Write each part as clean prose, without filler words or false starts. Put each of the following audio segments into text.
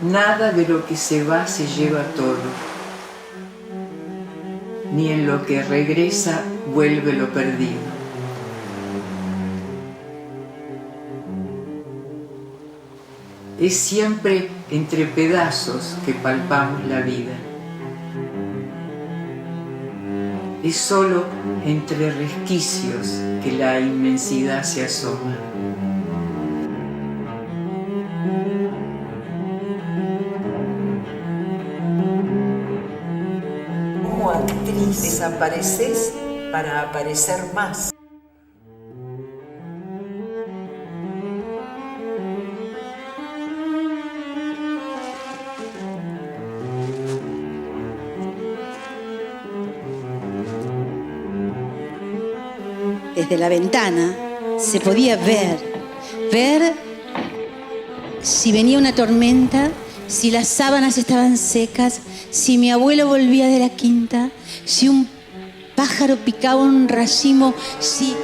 Nada de lo que se va se lleva todo, ni en lo que regresa vuelve lo perdido. Es siempre entre pedazos que palpamos la vida. Es solo entre resquicios que la inmensidad se asoma. Como actriz desapareces para aparecer más. Desde la ventana se podía ver si venía una tormenta, si las sábanas estaban secas, si mi abuelo volvía de la quinta, si un pájaro picaba un racimo, si...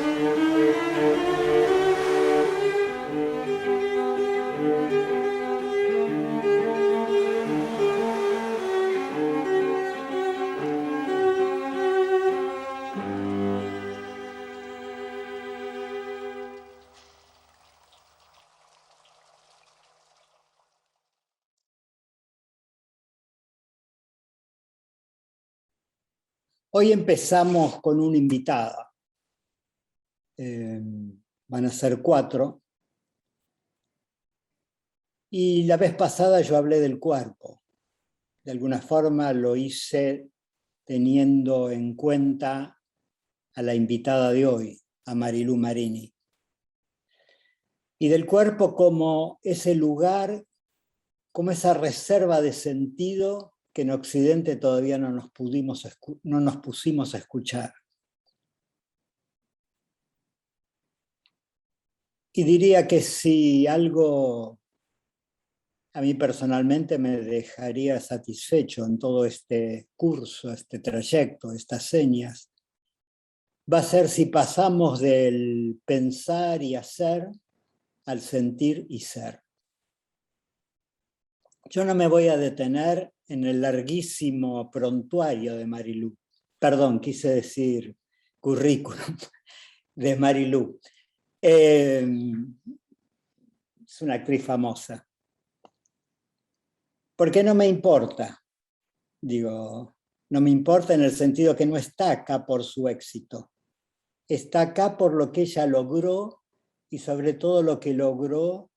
Hoy empezamos con una invitada. Van a ser 4. Y la vez pasada yo hablé del cuerpo. de alguna forma lo hice teniendo en cuenta a la invitada de hoy, a Marilú Marini. Y del cuerpo como ese lugar, como esa reserva de sentido que en Occidente todavía no nos pusimos a escuchar. Y diría que si algo a mí personalmente me dejaría satisfecho en todo este curso, este trayecto, estas señas, va a ser si pasamos del pensar y hacer al sentir y ser. Yo no me voy a detener en el larguísimo prontuario de Marilú. Perdón, quise decir currículum de Marilú. Es una actriz famosa. Porque no me importa. Digo, no me importa en el sentido que no está acá por su éxito. Está acá por lo que ella logró y sobre todo lo que logró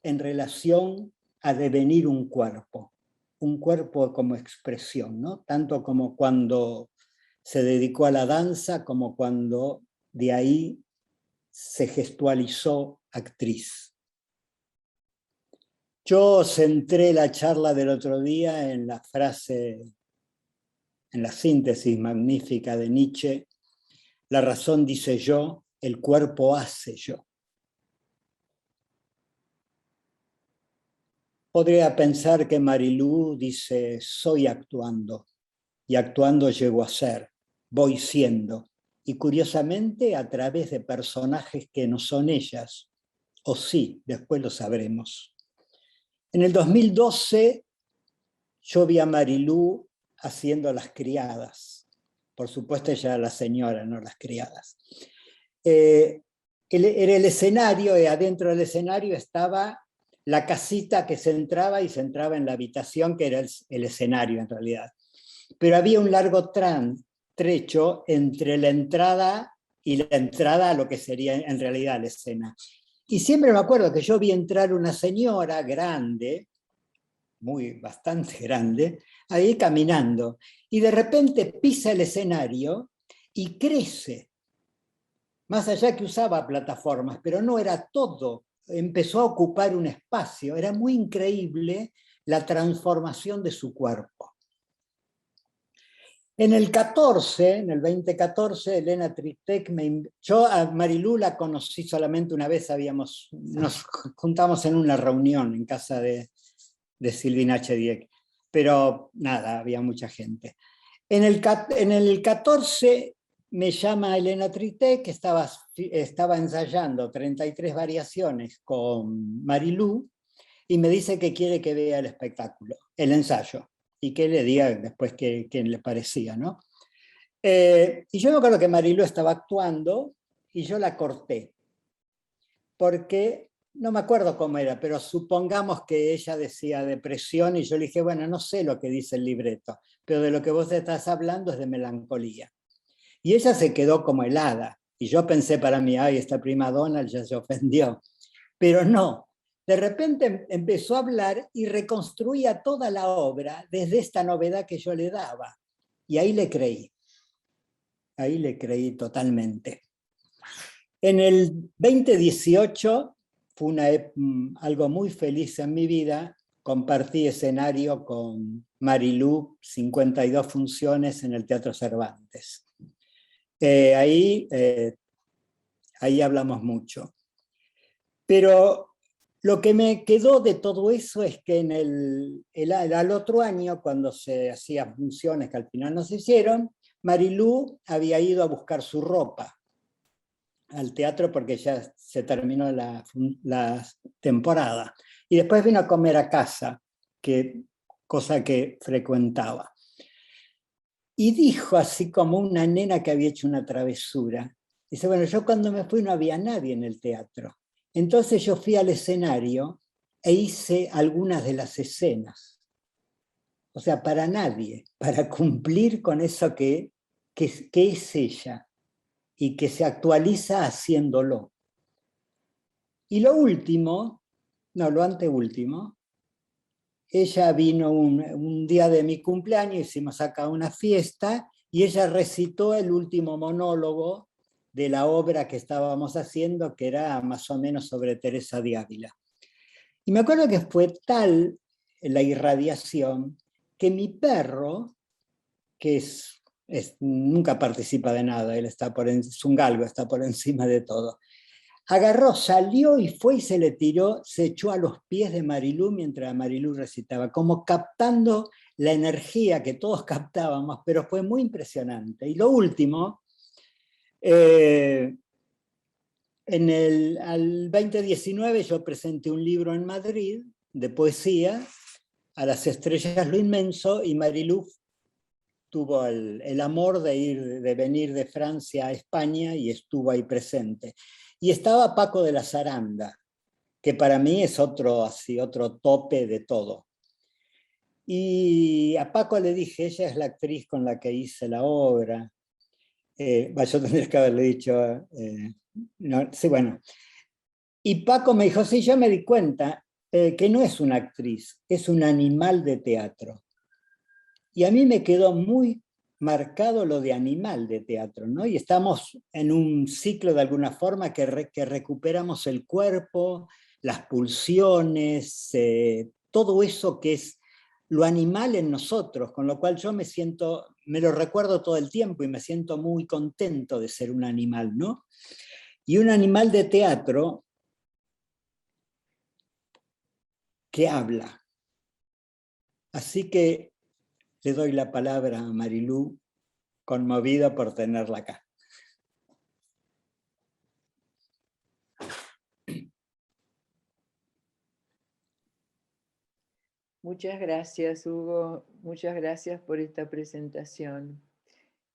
en relación a devenir un cuerpo como expresión, ¿no? Tanto como cuando se dedicó a la danza, como cuando de ahí se gestualizó actriz. Yo centré la charla del otro día en la frase, en la síntesis magnífica de Nietzsche: la razón dice yo, el cuerpo hace yo. Podría pensar que Marilú dice soy actuando, y actuando llego a ser, voy siendo, y curiosamente a través de personajes que no son ellas, o sí, después lo sabremos. En el 2012 yo vi a Marilú haciendo Las Criadas. Por supuesto ella era la señora, no Las Criadas. Era el escenario, y adentro del escenario estaba la casita que se entraba y se entraba en la habitación, que era el escenario en realidad. Pero había un largo trecho entre la entrada y la entrada a lo que sería en realidad la escena. Y siempre me acuerdo que yo vi entrar una señora grande, bastante grande, ahí caminando, y de repente pisa el escenario y crece, más allá que usaba plataformas, pero no era todo, empezó a ocupar un espacio, era muy increíble la transformación de su cuerpo. En el 2014, Elena Tritec, yo a Marilú la conocí solamente una vez, nos juntamos en una reunión en casa de Silvina Chediek, pero nada, había mucha gente. En el 14 me llama Elena Tritec, que estaba ensayando 33 variaciones con Marilú, y me dice que quiere que vea el espectáculo, el ensayo, y que le diga después qué le parecía, ¿no? Y yo me acuerdo que Marilú estaba actuando y yo la corté, porque no me acuerdo cómo era, pero supongamos que ella decía depresión y yo le dije, bueno, no sé lo que dice el libreto, pero de lo que vos estás hablando es de melancolía. Y ella se quedó como helada, y yo pensé para mí, ay, esta prima donna ya se ofendió, pero no. De repente empezó a hablar y reconstruía toda la obra desde esta novedad que yo le daba. Y ahí le creí totalmente. En el 2018 fue algo muy feliz en mi vida. Compartí escenario con Marilú, 52 funciones en el Teatro Cervantes. Ahí hablamos mucho. Pero lo que me quedó de todo eso es que al otro año, cuando se hacían funciones que al final no se hicieron, Marilú había ido a buscar su ropa al teatro porque ya se terminó la temporada. Y después vino a comer a casa, cosa que frecuentaba. Y dijo, así como una nena que había hecho una travesura, dice, bueno, yo cuando me fui no había nadie en el teatro. Entonces yo fui al escenario e hice algunas de las escenas. O sea, para nadie, para cumplir con eso que es ella y que se actualiza haciéndolo. Y lo anteúltimo, ella vino un día de mi cumpleaños, hicimos acá una fiesta, y ella recitó el último monólogo de la obra que estábamos haciendo, que era más o menos sobre Teresa de Ávila. Y me acuerdo que fue tal la irradiación que mi perro, que nunca participa de nada, él es un galgo, está por encima de todo, agarró, salió y fue y se le tiró, se echó a los pies de Marilú mientras Marilú recitaba, como captando la energía que todos captábamos, pero fue muy impresionante. Y lo último, al 2019 yo presenté un libro en Madrid de poesía, A las estrellas lo inmenso, y Marilú tuvo el amor de venir de Francia a España y estuvo ahí presente. Y estaba Paco de la Zaranda, que para mí es otro tope de todo. Y a Paco le dije, ella es la actriz con la que hice la obra. Yo tendría que haberle dicho, no, sí, bueno. Y Paco me dijo, sí, yo me di cuenta que no es una actriz, es un animal de teatro. Y a mí me quedó muy marcado lo de animal de teatro, ¿no? Y estamos en un ciclo de alguna forma que recuperamos el cuerpo, las pulsiones, todo eso que es lo animal en nosotros, con lo cual yo me lo recuerdo todo el tiempo y me siento muy contento de ser un animal, ¿no? Y un animal de teatro que habla. Así que le doy la palabra a Marilú, conmovida por tenerla acá. Muchas gracias, Hugo. Muchas gracias por esta presentación.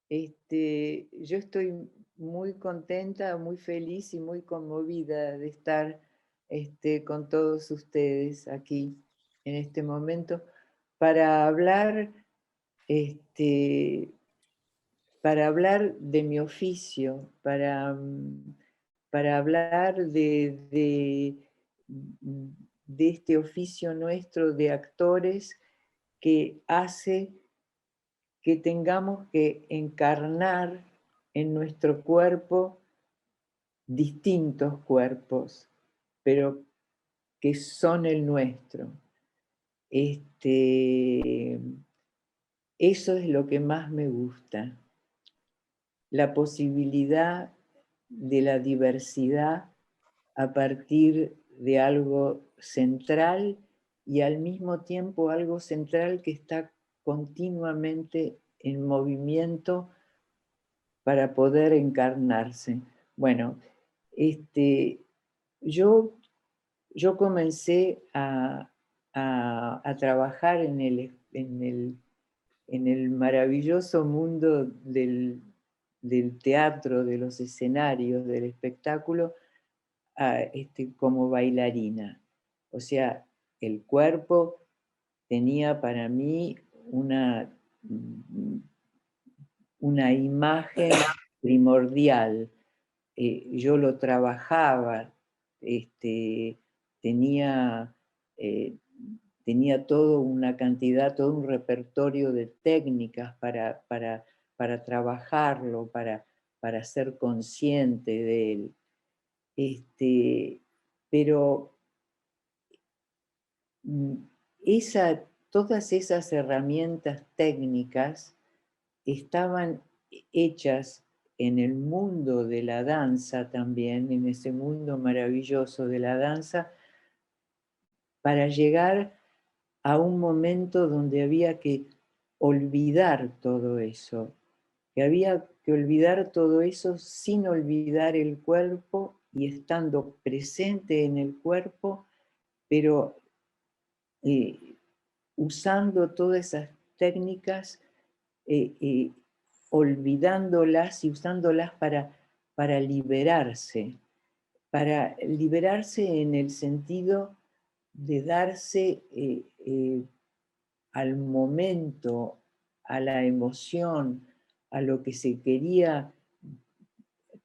Yo estoy muy contenta, muy feliz y muy conmovida de estar con todos ustedes aquí en este momento para hablar, de mi oficio, para hablar de este oficio nuestro de actores que hace que tengamos que encarnar en nuestro cuerpo distintos cuerpos, pero que son el nuestro. Eso es lo que más me gusta, la posibilidad de la diversidad a partir de algo central y al mismo tiempo algo central que está continuamente en movimiento para poder encarnarse. Bueno, yo comencé a trabajar en el maravilloso mundo del teatro, de los escenarios, del espectáculo, como bailarina. O sea, el cuerpo tenía para mí una imagen primordial. Yo lo trabajaba, tenía toda una cantidad, todo un repertorio de técnicas para trabajarlo, para ser consciente de él. Pero todas esas herramientas técnicas estaban hechas en el mundo de la danza también, en ese mundo maravilloso de la danza, para llegar a un momento donde había que olvidar todo eso, que había que olvidar todo eso sin olvidar el cuerpo y estando presente en el cuerpo, pero usando todas esas técnicas, olvidándolas y usándolas para liberarse en el sentido de darse al momento, a la emoción, a lo que se quería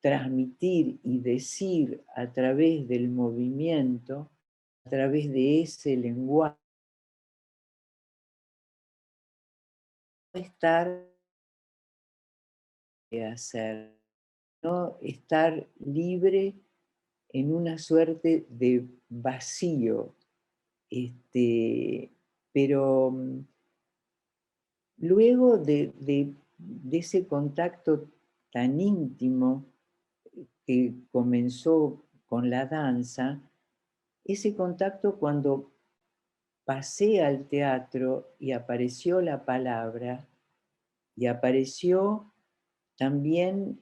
transmitir y decir a través del movimiento, a través de ese lenguaje estar de hacer, no estar libre en una suerte de vacío. Pero luego de ese contacto tan íntimo que comenzó con la danza, ese contacto cuando pasé al teatro y apareció la palabra, y apareció también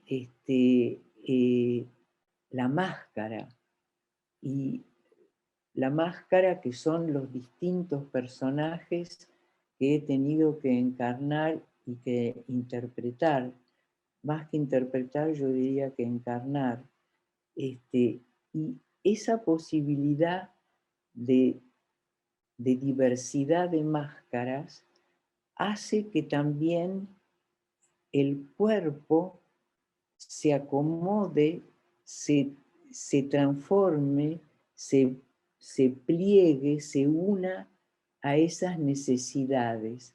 la máscara, y la máscara que son los distintos personajes que he tenido que encarnar y que interpretar, más que interpretar yo diría que encarnar, y esa posibilidad de, de diversidad de máscaras hace que también el cuerpo se acomode, se, se transforme, se pliegue, se una a esas necesidades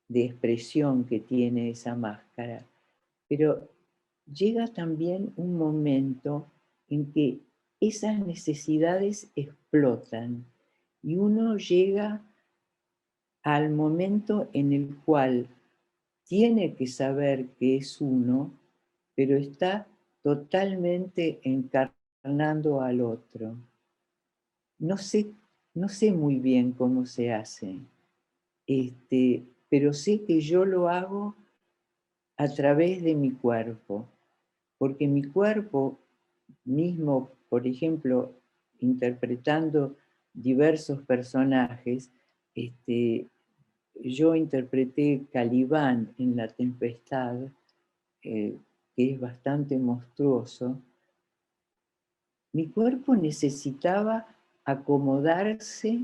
de expresión que tiene esa máscara. Pero llega también un momento en que esas necesidades explotan y uno llega al momento en el cual tiene que saber que es uno, pero está totalmente encarnando al otro. No sé, no sé muy bien cómo se hace, pero sé que yo lo hago a través de mi cuerpo, porque mi cuerpo mismo, por ejemplo, interpretando diversos personajes, yo interpreté Calibán en La Tempestad, que es bastante monstruoso. Mi cuerpo necesitaba acomodarse,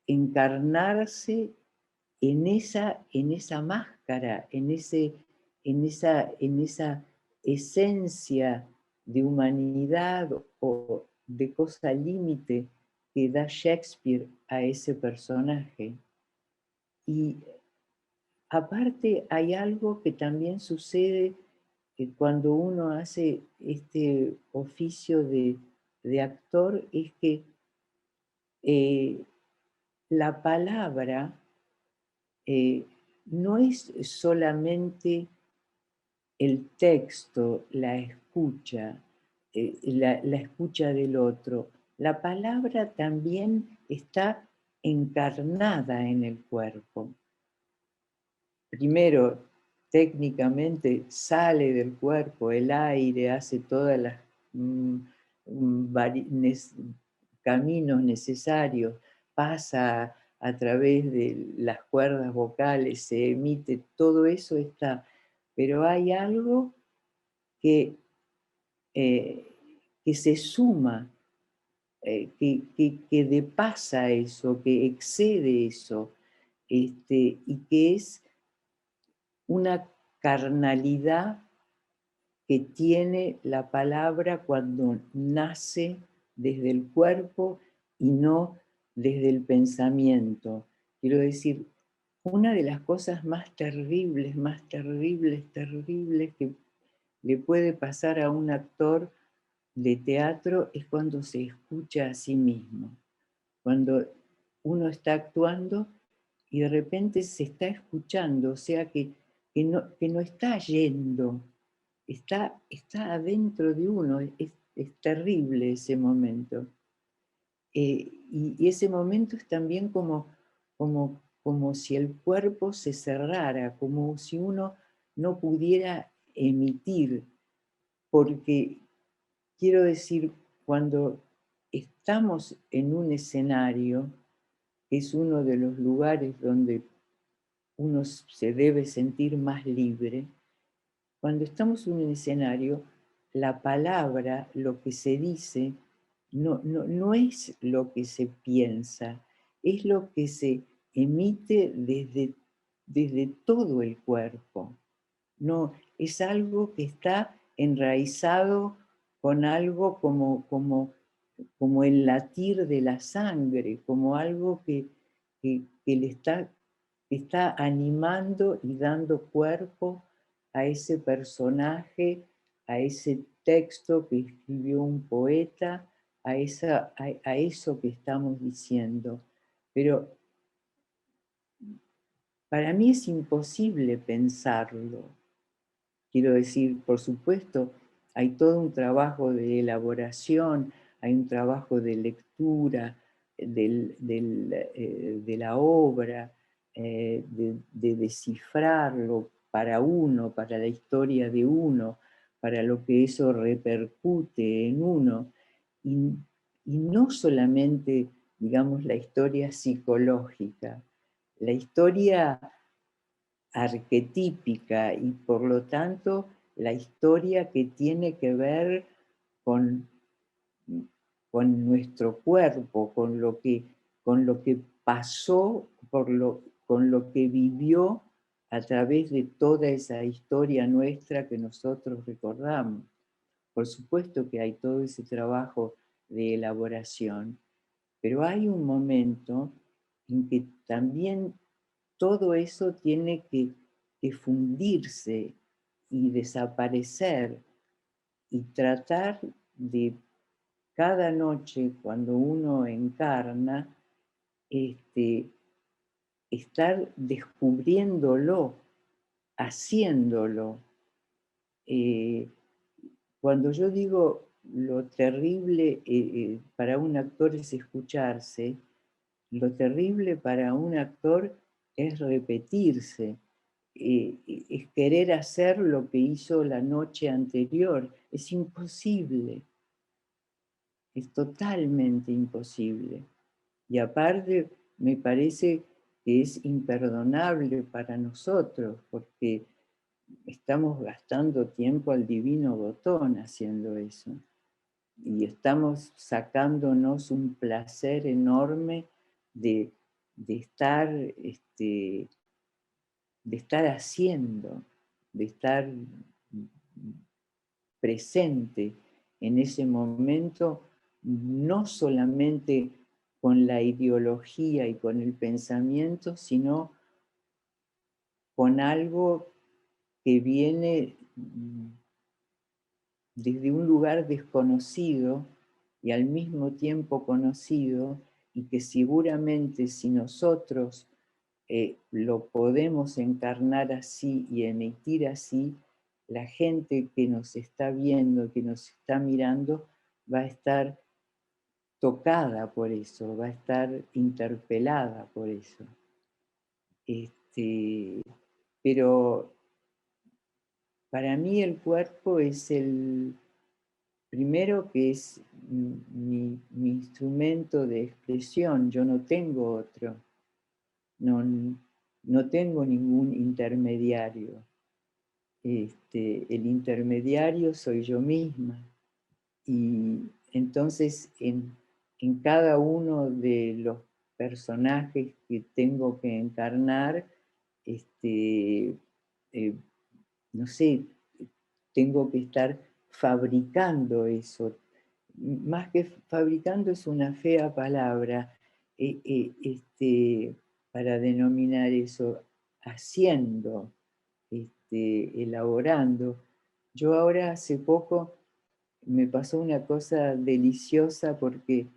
encarnarse en esa máscara, en esa esencia de humanidad o de cosa límite que da Shakespeare a ese personaje. Y aparte hay algo que también sucede que cuando uno hace este oficio de actor, es que eh, la palabra no es solamente el texto, la escucha del otro. La palabra también está encarnada en el cuerpo. Primero, técnicamente sale del cuerpo el aire, hace todas las caminos necesarios, pasa a través de las cuerdas vocales, se emite, todo eso está. Pero hay algo que, eh, que se suma, que depasa eso, que excede eso, y que es una carnalidad que tiene la palabra cuando nace desde el cuerpo y no desde el pensamiento. Quiero decir, una de las cosas más terribles que le puede pasar a un actor de teatro es cuando se escucha a sí mismo. Cuando uno está actuando y de repente se está escuchando, o sea que no está yendo, está adentro de uno, es terrible ese momento. Y ese momento es también como si el cuerpo se cerrara, como si uno no pudiera emitir, porque quiero decir, cuando estamos en un escenario, que es uno de los lugares donde uno se debe sentir más libre, cuando estamos en un escenario, la palabra, lo que se dice, no es lo que se piensa, es lo que se emite desde todo el cuerpo. No, es algo que está enraizado con algo como el latir de la sangre, como algo que le está está animando y dando cuerpo a ese personaje, a ese texto que escribió un poeta, a eso que estamos diciendo. Pero para mí es imposible pensarlo. Quiero decir, por supuesto, hay todo un trabajo de elaboración, hay un trabajo de lectura de la obra, de descifrarlo para uno, para la historia de uno, para lo que eso repercute en uno. Y, y no solamente, digamos, la historia psicológica, la historia arquetípica y por lo tanto la historia que tiene que ver con, con nuestro cuerpo, con lo que pasó, con lo que vivió a través de toda esa historia nuestra que nosotros recordamos. Por supuesto que hay todo ese trabajo de elaboración, pero hay un momento en que también todo eso tiene que fundirse y desaparecer y tratar de cada noche cuando uno encarna, estar descubriéndolo, haciéndolo. Eh, Cuando yo digo lo terrible para un actor es escucharse, lo terrible para un actor es repetirse, es querer hacer lo que hizo la noche anterior. Es imposible, es totalmente imposible. Y aparte me parece que es imperdonable para nosotros, porque estamos gastando tiempo al divino botón haciendo eso. Y estamos sacándonos un placer enorme de, de estar, de estar haciendo, de estar presente en ese momento, no solamente con la ideología y con el pensamiento, sino con algo que viene desde un lugar desconocido y al mismo tiempo conocido, y que seguramente si nosotros lo podemos encarnar así y emitir así, la gente que nos está viendo, que nos está mirando, va a estar tocada por eso, va a estar interpelada por eso. Pero para mí el cuerpo es el primero, que es mi instrumento de expresión. Yo no tengo otro, no tengo ningún intermediario. El intermediario soy yo misma. Y entonces en cada uno de los personajes que tengo que encarnar, eh, no sé, tengo que estar fabricando eso. Más que fabricando es una fea palabra para denominar eso, haciendo, elaborando. Yo ahora hace poco me pasó una cosa deliciosa porque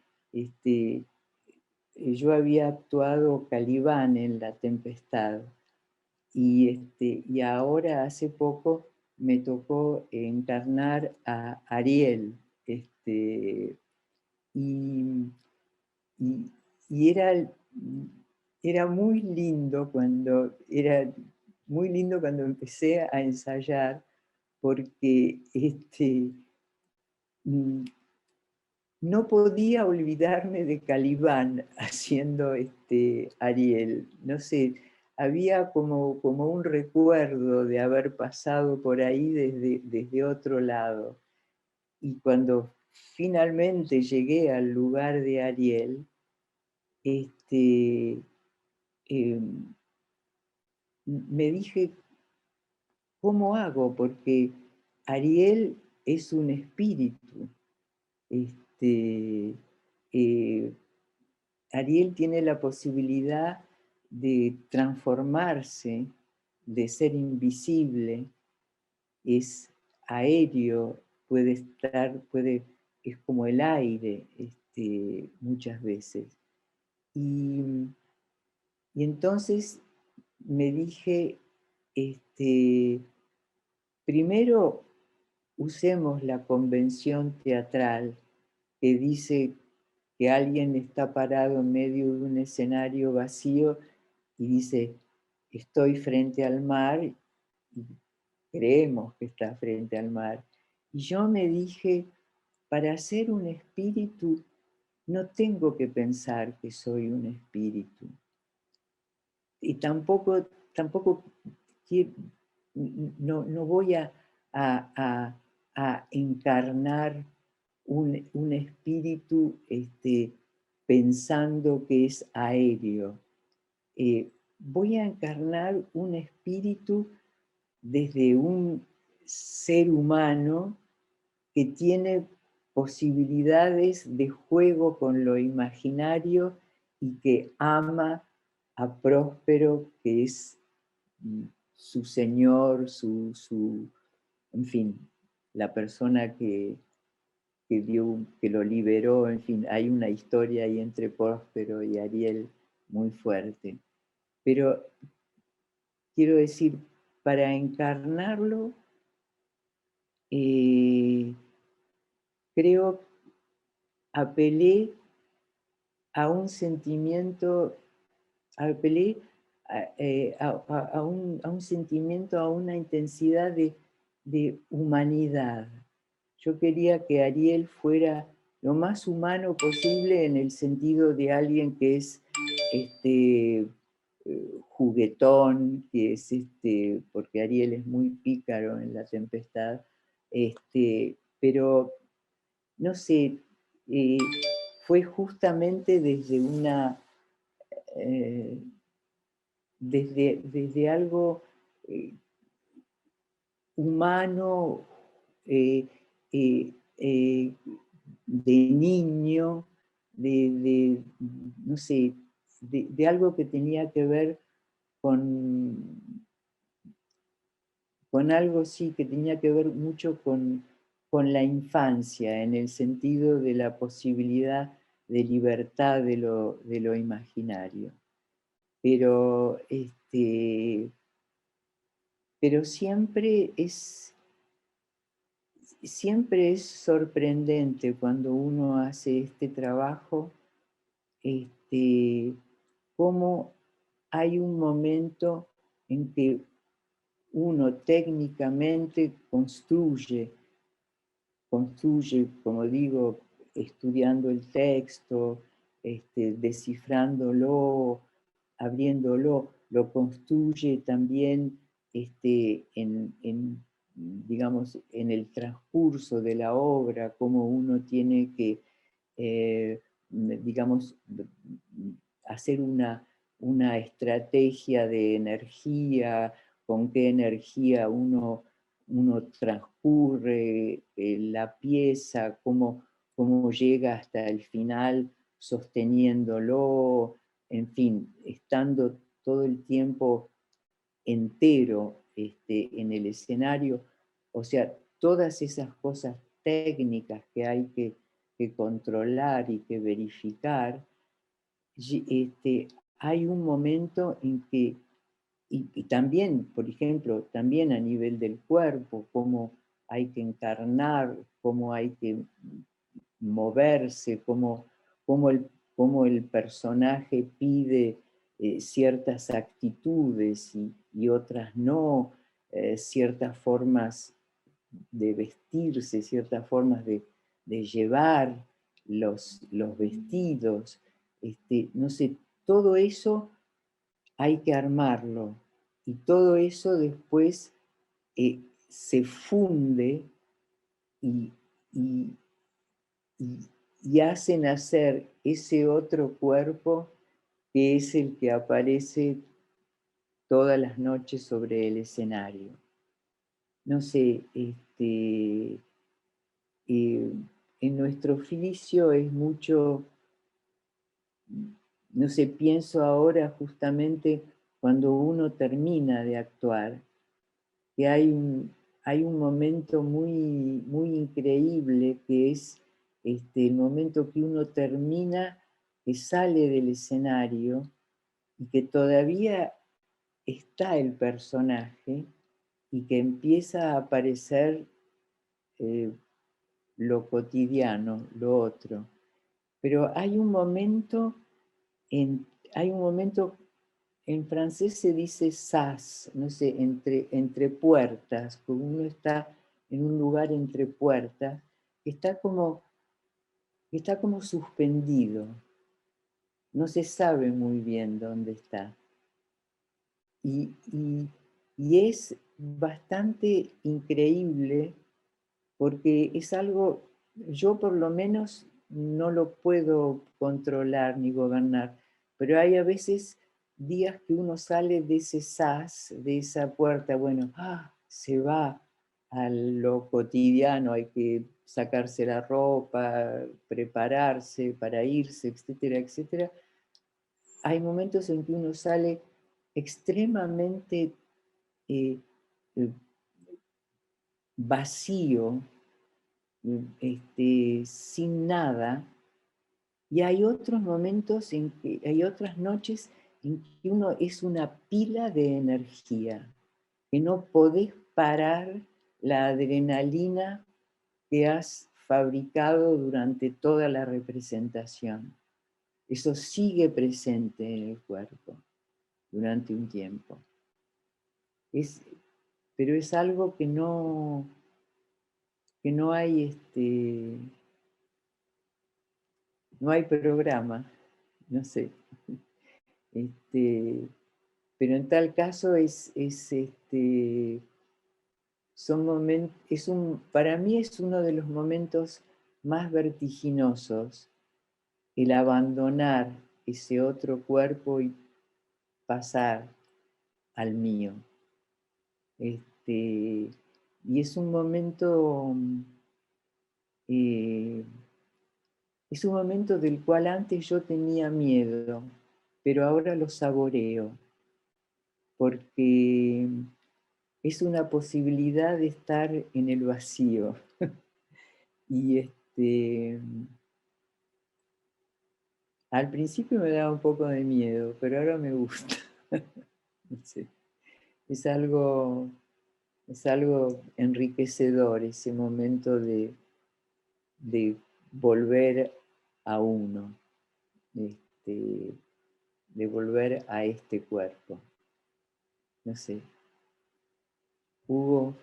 yo había actuado Calibán en La Tempestad y ahora hace poco me tocó encarnar a Ariel, y, y- y era muy lindo era muy lindo cuando empecé a ensayar, porque mm, no podía olvidarme de Calibán haciendo Ariel. No sé, había como un recuerdo de haber pasado por ahí desde otro lado. Y cuando finalmente llegué al lugar de Ariel, em, me dije, ¿cómo hago? Porque Ariel es un espíritu. Este, eh, Ariel tiene la posibilidad de transformarse, de ser invisible, es aéreo, puede estar, es como el aire, muchas veces. Y, y entonces me dije, primero usemos la convención teatral que dice que alguien está parado en medio de un escenario vacío y dice, estoy frente al mar, y creemos que está frente al mar. Y yo me dije, para ser un espíritu, no tengo que pensar que soy un espíritu. Y tampoco no voy a encarnar un espíritu pensando que es aéreo. Voy a encarnar un espíritu desde un ser humano que tiene posibilidades de juego con lo imaginario y que ama a Próspero, que es su señor, en fin, la persona que lo liberó, en fin, hay una historia ahí entre Próspero y Ariel muy fuerte. Pero quiero decir, para encarnarlo, creo apelé a un sentimiento, apelé a un sentimiento, a una intensidad de humanidad. Yo quería que Ariel fuera lo más humano posible en el sentido de alguien que es juguetón, que es porque Ariel es muy pícaro en La Tempestad, pero no sé, eh, fue justamente desde eh, desde algo eh, humano, eh, eh, eh, de niño, no sé, de algo que tenía que ver con algo, sí, que tenía que ver mucho con la infancia, en el sentido de la posibilidad de libertad de lo imaginario. Pero, pero siempre es sorprendente cuando uno hace este trabajo, cómo hay un momento en que uno técnicamente construye, como digo, estudiando el texto, descifrándolo, abriéndolo, lo construye también digamos, en el transcurso de la obra, cómo uno tiene que, digamos, hacer una estrategia de energía, con qué energía uno transcurre la pieza, cómo llega hasta el final sosteniéndolo, en fin, estando todo el tiempo entero en el escenario. O sea, todas esas cosas técnicas que hay que controlar y que verificar, hay un momento en que, y también, por ejemplo, también a nivel del cuerpo, cómo hay que encarnar, cómo hay que moverse, cómo el personaje pide ciertas actitudes y otras no, ciertas formas de vestirse, ciertas formas de llevar los vestidos, no sé, todo eso hay que armarlo y todo eso después se funde y, y, y hace nacer ese otro cuerpo que es el que aparece todas las noches sobre el escenario. No sé, en nuestro oficio es mucho No sé, pienso ahora justamente cuando uno termina de actuar, que hay un momento muy, muy increíble que es el momento que uno termina, que sale del escenario y que todavía está el personaje y que empieza a aparecer lo cotidiano, lo otro. Pero hay un momento, hay un momento, en francés se dice sas, no sé, entre puertas, cuando uno está en un lugar entre puertas, está como suspendido, no se sabe muy bien dónde está. Y, y es bastante increíble porque es algo, yo por lo menos no lo puedo controlar ni gobernar, pero hay a veces días que uno sale de ese sas, de esa puerta, bueno, se va a lo cotidiano, hay que sacarse la ropa, prepararse para irse, etcétera, etcétera. Hay momentos en que uno sale extremadamente eh, eh, vacío, sin nada, y hay otros momentos en que, hay otras noches en que uno es una pila de energía, que no podés parar la adrenalina que has fabricado durante toda la representación. Eso sigue presente en el cuerpo durante un tiempo. Pero es algo que no hay no hay programa, no sé. Pero en tal caso son momentos, para mí es uno de los momentos más vertiginosos, el abandonar ese otro cuerpo y pasar al mío. Y es un momento, es un momento del cual antes yo tenía miedo, pero ahora lo saboreo, porque es una posibilidad de estar en el vacío. Y al principio me daba un poco de miedo, pero ahora me gusta. No sé. Es algo enriquecedor ese momento de volver a uno, de volver a este cuerpo. No sé. Hugo.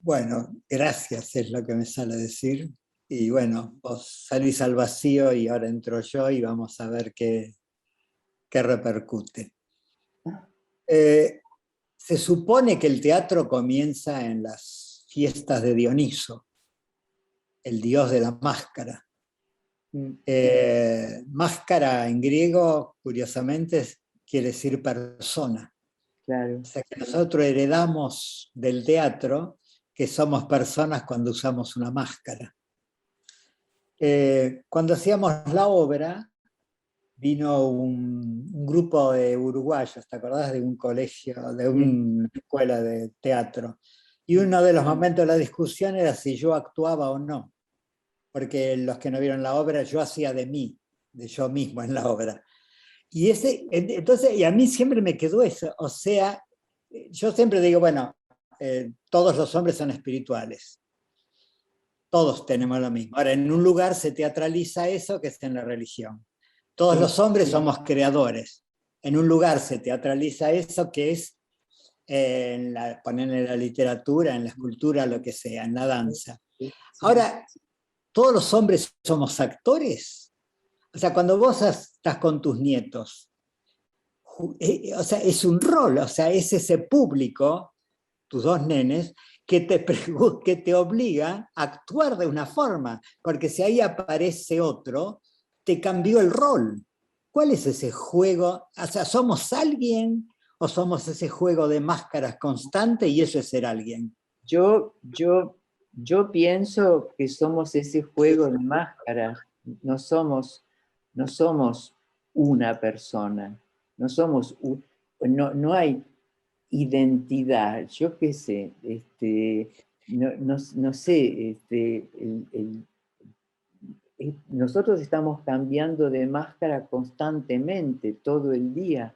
Bueno, gracias es lo que me sale a decir. Y bueno, vos salís al vacío y ahora entro yo y vamos a ver qué repercute. Se supone que el teatro comienza en las fiestas de Dioniso, el dios de la máscara. Máscara en griego, curiosamente, quiere decir persona. Claro. O sea que nosotros heredamos del teatro que somos personas cuando usamos una máscara. Cuando hacíamos la obra, vino un grupo de uruguayos, ¿te acordás? De un colegio, de una escuela de teatro. Y uno de los momentos de la discusión era si yo actuaba o no. Porque los que no vieron la obra, yo hacía de mí, de yo mismo en la obra. Y entonces, y a mí siempre me quedó eso. O sea, yo siempre digo, bueno, todos los hombres son espirituales. Todos tenemos lo mismo. Ahora, en un lugar se teatraliza eso, que es en la religión. Todos los hombres somos creadores. En un lugar se teatraliza eso, que es poner en la literatura, en la escultura, lo que sea, en la danza. Ahora, ¿todos los hombres somos actores? O sea, cuando vos estás con tus nietos, o sea, es un rol, o sea, es ese público, tus dos nenes, que te obliga a actuar de una forma, porque si ahí aparece otro, te cambió el rol. ¿Cuál es ese juego? O sea, ¿somos alguien o somos ese juego de máscaras constante y eso es ser alguien? Yo Yo pienso que somos ese juego de máscaras, no somos una persona, no somos no hay identidad, yo qué sé, no sé, nosotros estamos cambiando de máscara constantemente, todo el día.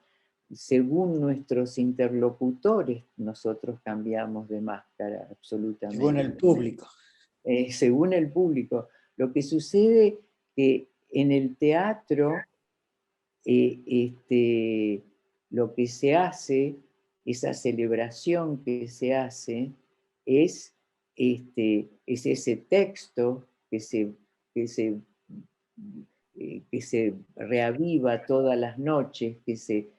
Según nuestros interlocutores, nosotros cambiamos de máscara Según absolutamente. el público. Según el público. Lo que sucede que en el teatro, lo que se hace, esa celebración que se hace, es, es ese texto que se, que se reaviva todas las noches, que, se,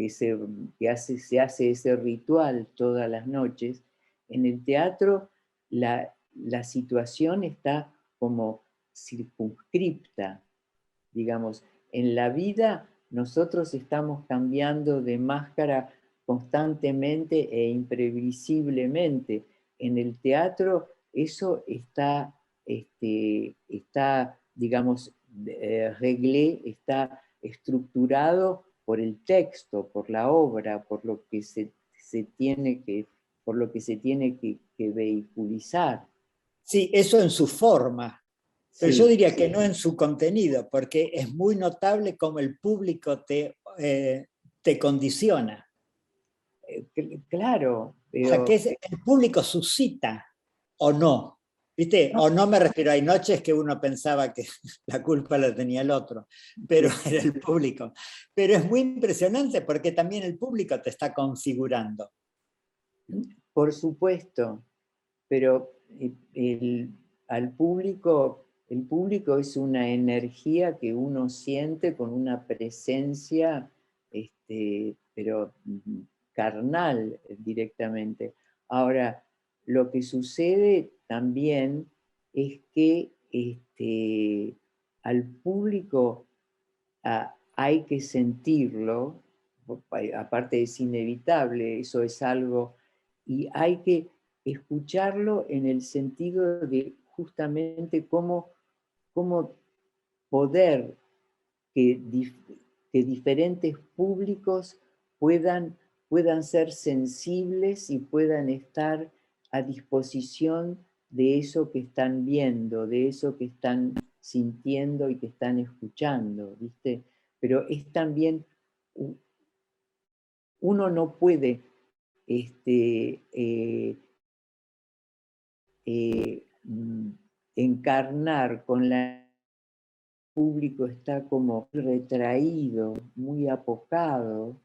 se hace ese ritual todas las noches. En el teatro la situación está como circunscripta, digamos. En la vida nosotros estamos cambiando de máscara constantemente e imprevisiblemente. En el teatro eso está, digamos, reglé, está estructurado por el texto, por la obra, por lo que se tiene que, por lo que se tiene que vehiculizar. Sí, eso en su forma, pero yo Sí, diría que no en su contenido, porque es muy notable cómo el público te condiciona. claro, O sea, pero que el público suscita o no. ¿Viste? no, O no me refiero, hay noches que uno pensaba que la culpa la tenía el otro, pero sí, era el público. Pero es muy impresionante porque también el público te está configurando. por supuesto, pero al público, el público es una energía que uno siente con una presencia, pero carnal directamente. Ahora, lo que sucede también es que al público hay que sentirlo, aparte es inevitable, eso es algo, y hay que escucharlo en el sentido de justamente cómo poder que, que diferentes públicos puedan, puedan ser sensibles y puedan estar a disposición de eso que están viendo, de eso que están sintiendo y que están escuchando, ¿viste? Pero es también, uno no puede encarnar con la público está como retraído, muy apocado,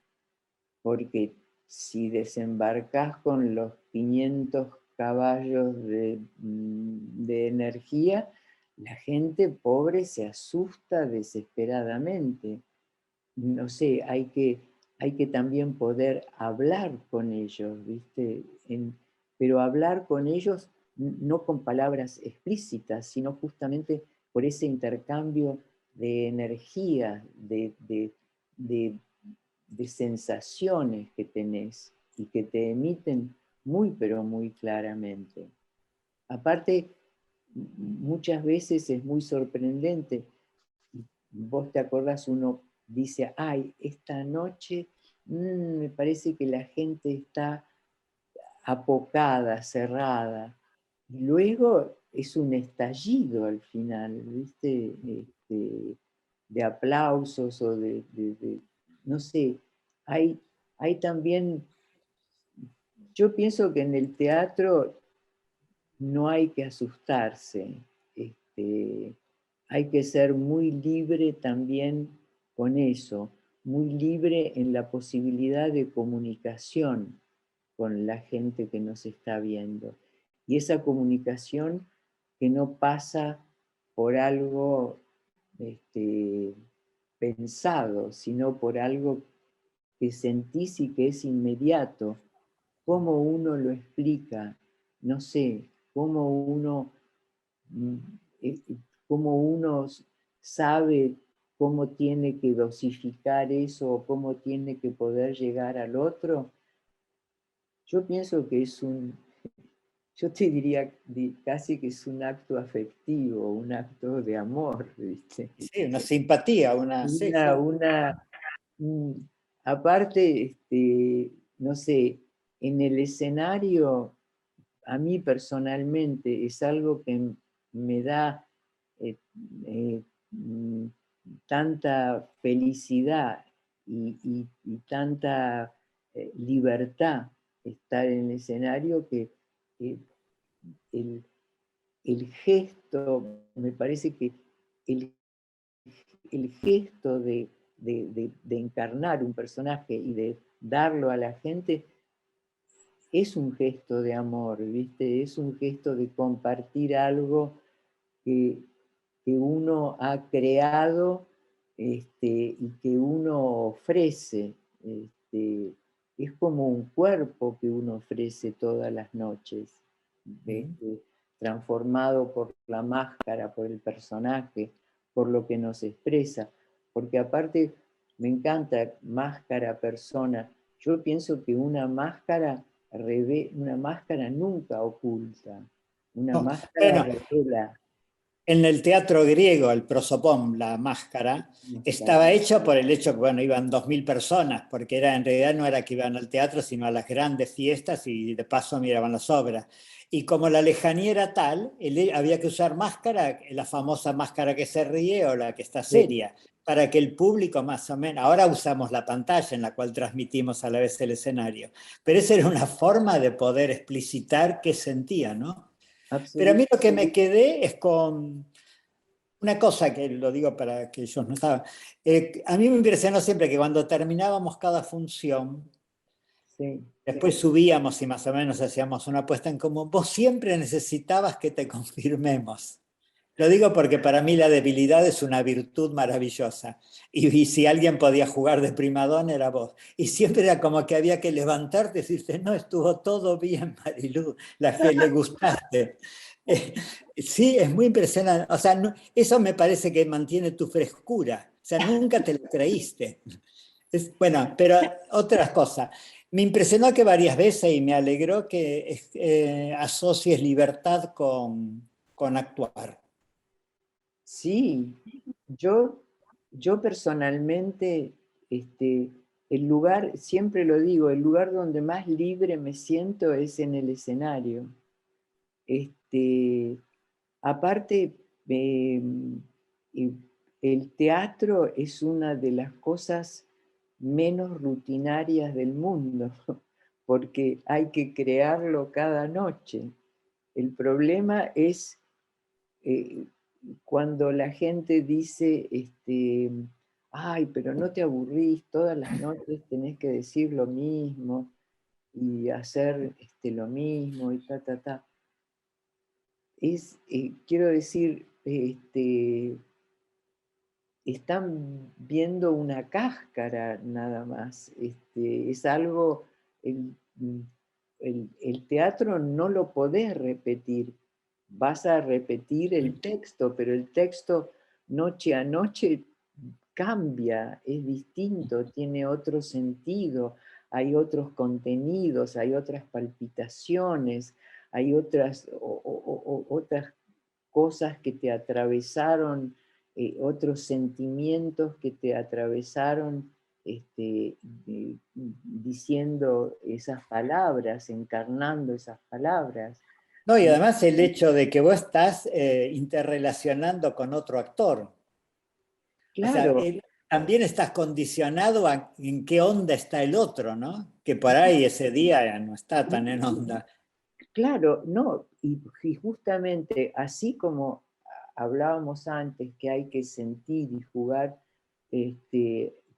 porque si desembarcas con los 500 caballos de energía, la gente pobre se asusta desesperadamente. No sé, hay que también poder hablar con ellos, ¿viste? Pero hablar con ellos no con palabras explícitas, sino justamente por ese intercambio de energía, de, de sensaciones que tenés y que te emiten muy, pero muy claramente. Aparte, muchas veces es muy sorprendente. Vos te acordás, uno dice, ay, esta noche me parece que la gente está apocada, cerrada. Y luego es un estallido al final, ¿viste? De aplausos o no sé, hay, hay también, yo pienso que en el teatro no hay que asustarse, este, hay que ser muy libre también con eso, muy libre en la posibilidad de comunicación con la gente que nos está viendo. Y esa comunicación que no pasa por algo pensado, sino por algo que sentís y que es inmediato. ¿Cómo uno lo explica? No sé, cómo uno, mm, eh, cómo uno sabe cómo tiene que dosificar eso o cómo tiene que poder llegar al otro. Yo pienso que yo te diría casi que es un acto afectivo, un acto de amor, ¿viste? Sí, una simpatía, una... Sí, Una, sí. una, mm, aparte, no sé, en el escenario, a mí personalmente es algo que me da eh, eh, mm, tanta felicidad y tanta libertad estar en el escenario que eh, el, el gesto, me parece que el, el gesto de encarnar un personaje y de darlo a la gente es un gesto de amor, ¿viste? Es un gesto de compartir algo que, que uno ha creado y que uno ofrece. Es como un cuerpo que uno ofrece todas las noches, transformado por la máscara, por el personaje, por lo que nos expresa. Porque aparte me encanta máscara, persona. Yo pienso que una máscara nunca oculta, una No, máscara bueno, revela. en el teatro griego, el prosopón, la máscara, estaba hecha por el hecho que, bueno, iban 2000 personas, porque era, en realidad no era que iban al teatro, sino a las grandes fiestas y de paso miraban las obras. Y como la lejanía era tal, había que usar máscara, la famosa máscara que se ríe o la que está Sí, seria, para que el público más o menos, ahora usamos la pantalla en la cual transmitimos a la vez el escenario, pero esa era una forma de poder explicitar qué sentía, ¿no? Pero a mí lo que me absolutamente. quedé es con una cosa que lo digo para que ellos no saben. A mí me impresionó siempre que cuando terminábamos cada función, Sí, después subíamos y más o menos hacíamos una puesta en común, vos siempre necesitabas que te confirmemos. Lo digo porque para mí la debilidad es una virtud maravillosa. Y si alguien podía jugar de primadona era vos. Y siempre era como que había que levantarte y decirte, no, estuvo todo bien, Marilú, la que le gustaste. Eh, sí, es muy impresionante. O sea, eso me parece que mantiene tu frescura. O sea, nunca te lo creíste. Bueno, pero otras cosas. Me impresionó que varias veces y me alegró que asocies libertad con actuar. sí. Yo, yo personalmente, el lugar, siempre lo digo, el lugar donde más libre me siento es en el escenario. Este, aparte, y el teatro es una de las cosas menos rutinarias del mundo, porque hay que crearlo cada noche. El problema es eh, cuando la gente dice, ay, pero no te aburrís, todas las noches tenés que decir lo mismo y hacer lo mismo y ta, ta, ta. Quiero decir, están viendo una cáscara nada más. Es algo, el, el teatro no lo podés repetir. Vas a repetir el texto, pero el texto noche a noche cambia, es distinto, tiene otro sentido, hay otros contenidos, hay otras palpitaciones, hay otras cosas que te atravesaron, otros sentimientos que te atravesaron diciendo esas palabras, encarnando esas palabras. No, y Y además el hecho de que vos estás interrelacionando con otro actor. O sea, claro, también estás condicionado a en qué onda está el otro, ¿no? Que por ahí ese día no está tan en onda. claro, no, y justamente así como hablábamos antes que hay que sentir y jugar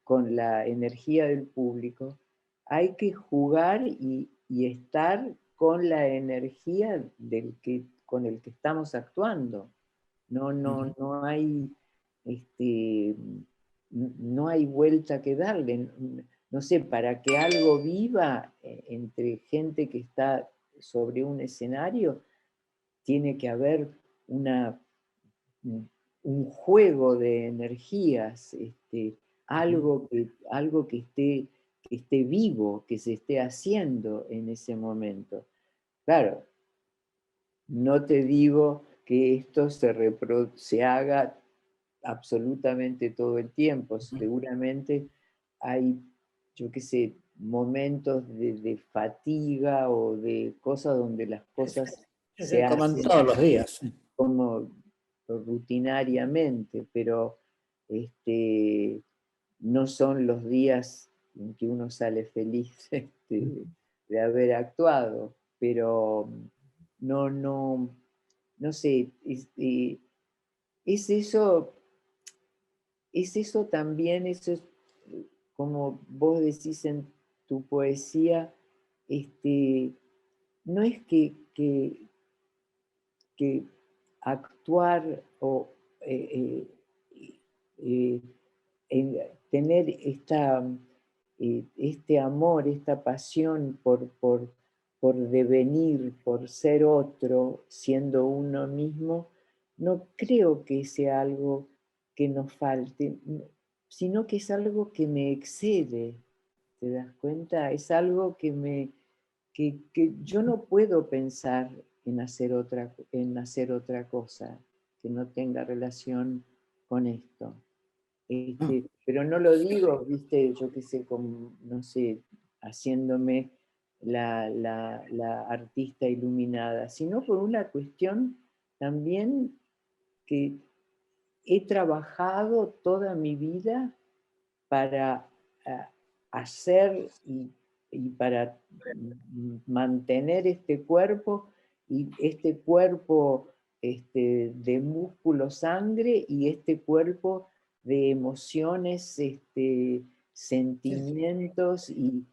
con la energía del público, hay que jugar y estar con la energía con el que estamos actuando. No, no, Ujú. no hay, este, no hay vuelta que darle. No sé, para que algo viva entre gente que está sobre un escenario, tiene que haber una, un juego de energías, Ujú. algo que esté vivo, que se esté haciendo en ese momento. Claro, no te digo que esto se haga absolutamente todo el tiempo. Seguramente hay, yo qué sé, momentos de fatiga o de cosas donde las cosas se Como en hacen todos los días. como rutinariamente, pero no son los días en que uno sale feliz de haber actuado, pero no sé, es eso, es eso también, eso es como vos decís en tu poesía, no es que actuar o eh, tener este amor, esta pasión por devenir, por ser otro, siendo uno mismo, no creo que sea algo que nos falte, sino que es algo que me excede, ¿te das cuenta? Es algo que yo no puedo pensar en hacer otra cosa que no tenga relación con esto. Pero no lo digo, viste, yo qué sé, como, no sé, haciéndome la artista iluminada, sino por una cuestión también que he trabajado toda mi vida para hacer y para mantener este cuerpo, y este cuerpo de músculo, sangre, y este cuerpo de emociones, sentimientos y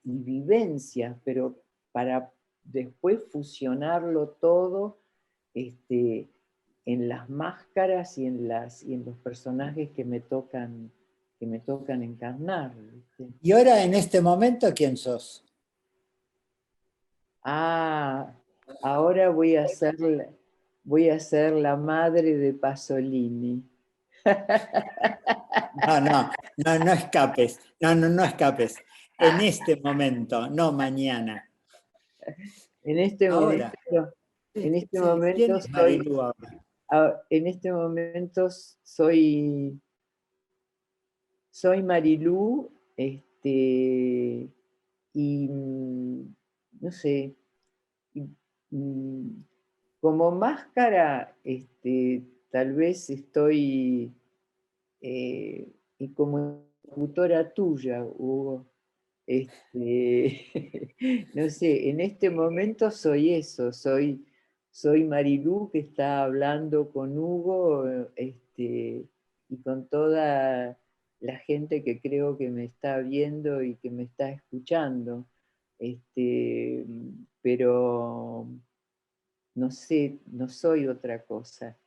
vivencias, pero para después fusionarlo todo en las máscaras y en los personajes que me tocan encarnar, ¿viste? Y ahora, en este momento, ¿quién sos? Ah, ahora voy a ser la madre de Pasolini. No escapes. No escapes. En este momento, no mañana. En este Ahora. momento, Sí, en este sí. ¿Quién momento es Marilú ahora? en este momento soy Marilú, y no sé, y, mm, como máscara, tal vez estoy, y como tutora tuya, Hugo, no sé, en este momento soy eso, soy Marilú que está hablando con Hugo, y con toda la gente que creo que me está viendo y que me está escuchando. Este, pero no sé, no soy otra cosa.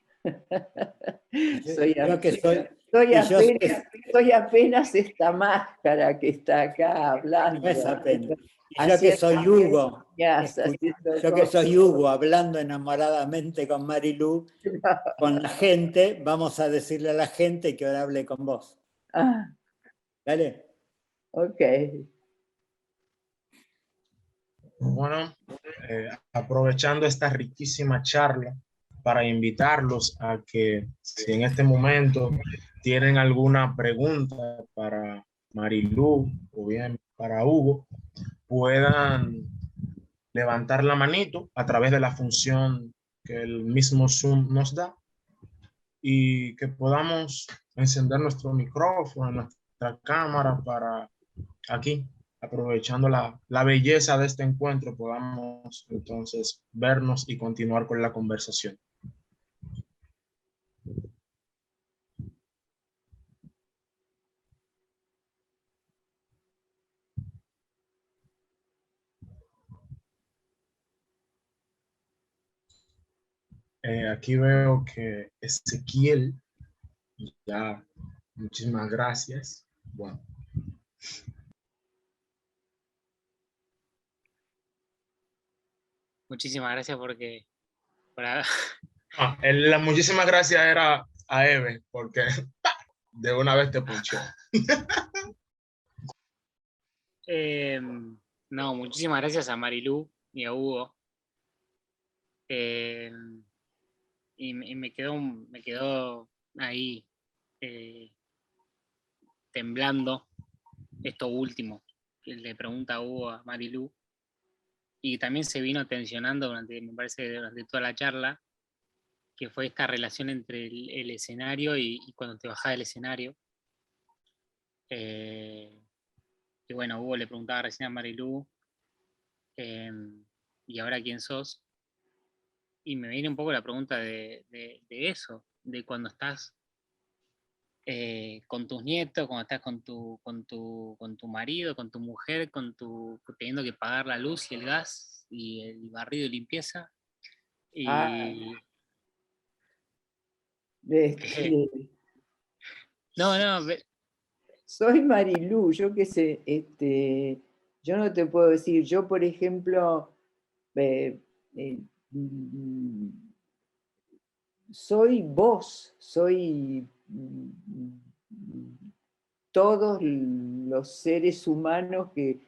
Soy, Yo que soy, soy y yo apenas, soy apenas esta máscara que está acá no es hablando, apenas. Y yo que haciendo soy Hugo, señas, haciendo yo que cosas. soy Hugo, hablando enamoradamente con Marilú, con la gente, vamos a decirle a la gente que ahora hable con vos. Ah, ¿Dale? ok. Bueno, aprovechando esta riquísima charla para invitarlos a que si en este momento tienen alguna pregunta para Marilú o bien para Hugo, puedan levantar la manito a través de la función que el mismo Zoom nos da y que podamos encender nuestro micrófono, nuestra cámara para aquí, aprovechando la belleza de este encuentro, podamos entonces vernos y continuar con la conversación. Aquí veo que Ezequiel, ya, muchísimas gracias. Bueno. Muchísimas gracias porque La muchísimas gracias era a Eve, porque de una vez te punchó. no, muchísimas gracias a Marilú y a Hugo y me quedó ahí temblando esto último que le pregunta Hugo a Marilú, y también se vino tensionando me parece, durante toda la charla, que fue esta relación entre el escenario y cuando te bajás del escenario. Y bueno, Hugo le preguntaba recién a Marilú, ¿y ahora quién sos? Y me viene un poco la pregunta de eso, de cuando estás con tus nietos, cuando estás con tu marido, con tu mujer, teniendo que pagar la luz y el gas y el barrido y limpieza. Ah, Y este, no, soy Marilú, yo qué sé, yo no te puedo decir, yo por ejemplo, eh, eh, mm, soy vos, soy todos los seres humanos que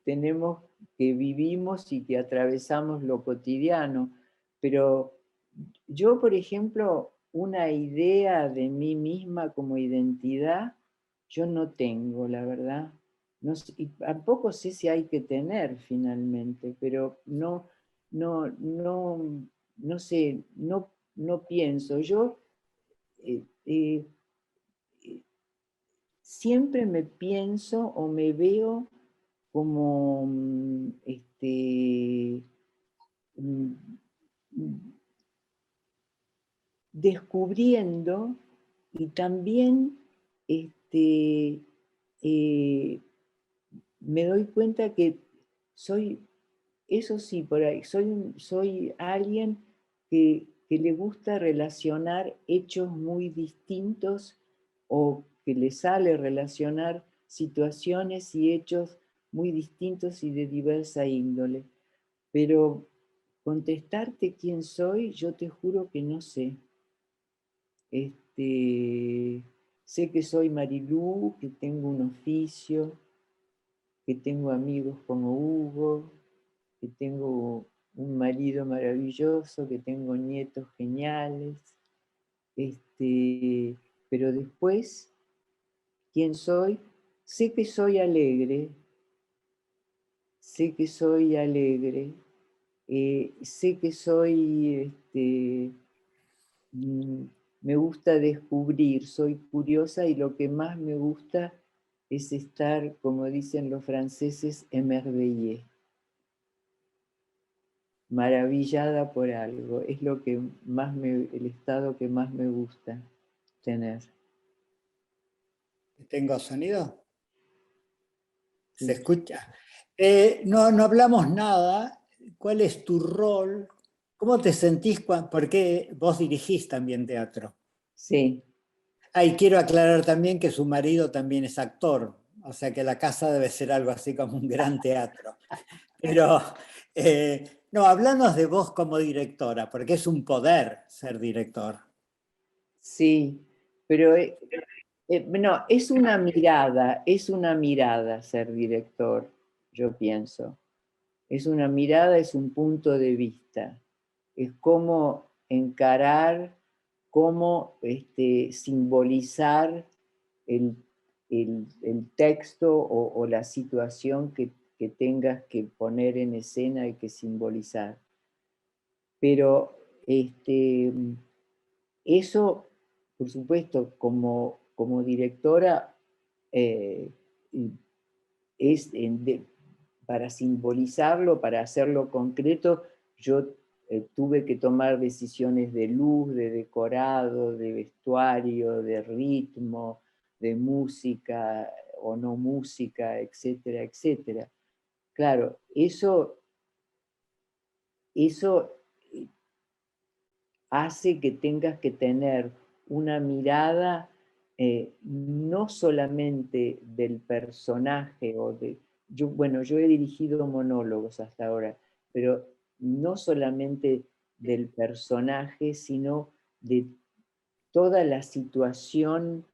tenemos, que vivimos y que atravesamos lo cotidiano. Pero yo, por ejemplo, una idea de mí misma como identidad, yo no tengo, la verdad. No, y tampoco sé si hay que tener finalmente, pero no sé, no pienso. Yo eh, eh, siempre me pienso o me veo como mm, descubriendo, y también eh, me doy cuenta que soy, eso sí, por ahí, soy alguien que le gusta relacionar hechos muy distintos, o que le sale relacionar situaciones y hechos muy distintos y de diversa índole. Pero contestarte quién soy, yo te juro que no sé. Sé que soy Marilú, que tengo un oficio, que tengo amigos como Hugo, que tengo un marido maravilloso, que tengo nietos geniales, pero después, ¿quién soy? Sé que soy alegre, sé que soy alegre, sé que soy, mm, me gusta descubrir, soy curiosa, y lo que más me gusta es estar, como dicen los franceses, émerveillée, maravillada por algo. Es lo que el estado que más me gusta tener. ¿Tengo sonido? ¿Se Sí. escucha? No hablamos nada. ¿Cuál es tu rol? ¿Cómo te sentís? Porque vos dirigís también teatro. Sí. Y quiero aclarar también que su marido también es actor, o sea que la casa debe ser algo así como un gran teatro. Pero, no, hablanos de vos como directora, porque es un poder ser director. Sí, pero no, es una mirada ser director, yo pienso. Es una mirada, es un punto de vista. Es cómo encarar, cómo simbolizar el, el texto o la situación que tengas que poner en escena y que simbolizar. Pero eso, por supuesto, como directora, eh, es para simbolizarlo, para hacerlo concreto, yo tuve que tomar decisiones de luz, de decorado, de vestuario, de ritmo, de música o no música, etcétera, etcétera. Claro, eso hace que tengas que tener una mirada no solamente del personaje yo he dirigido monólogos hasta ahora, pero no solamente del personaje, sino de toda la situación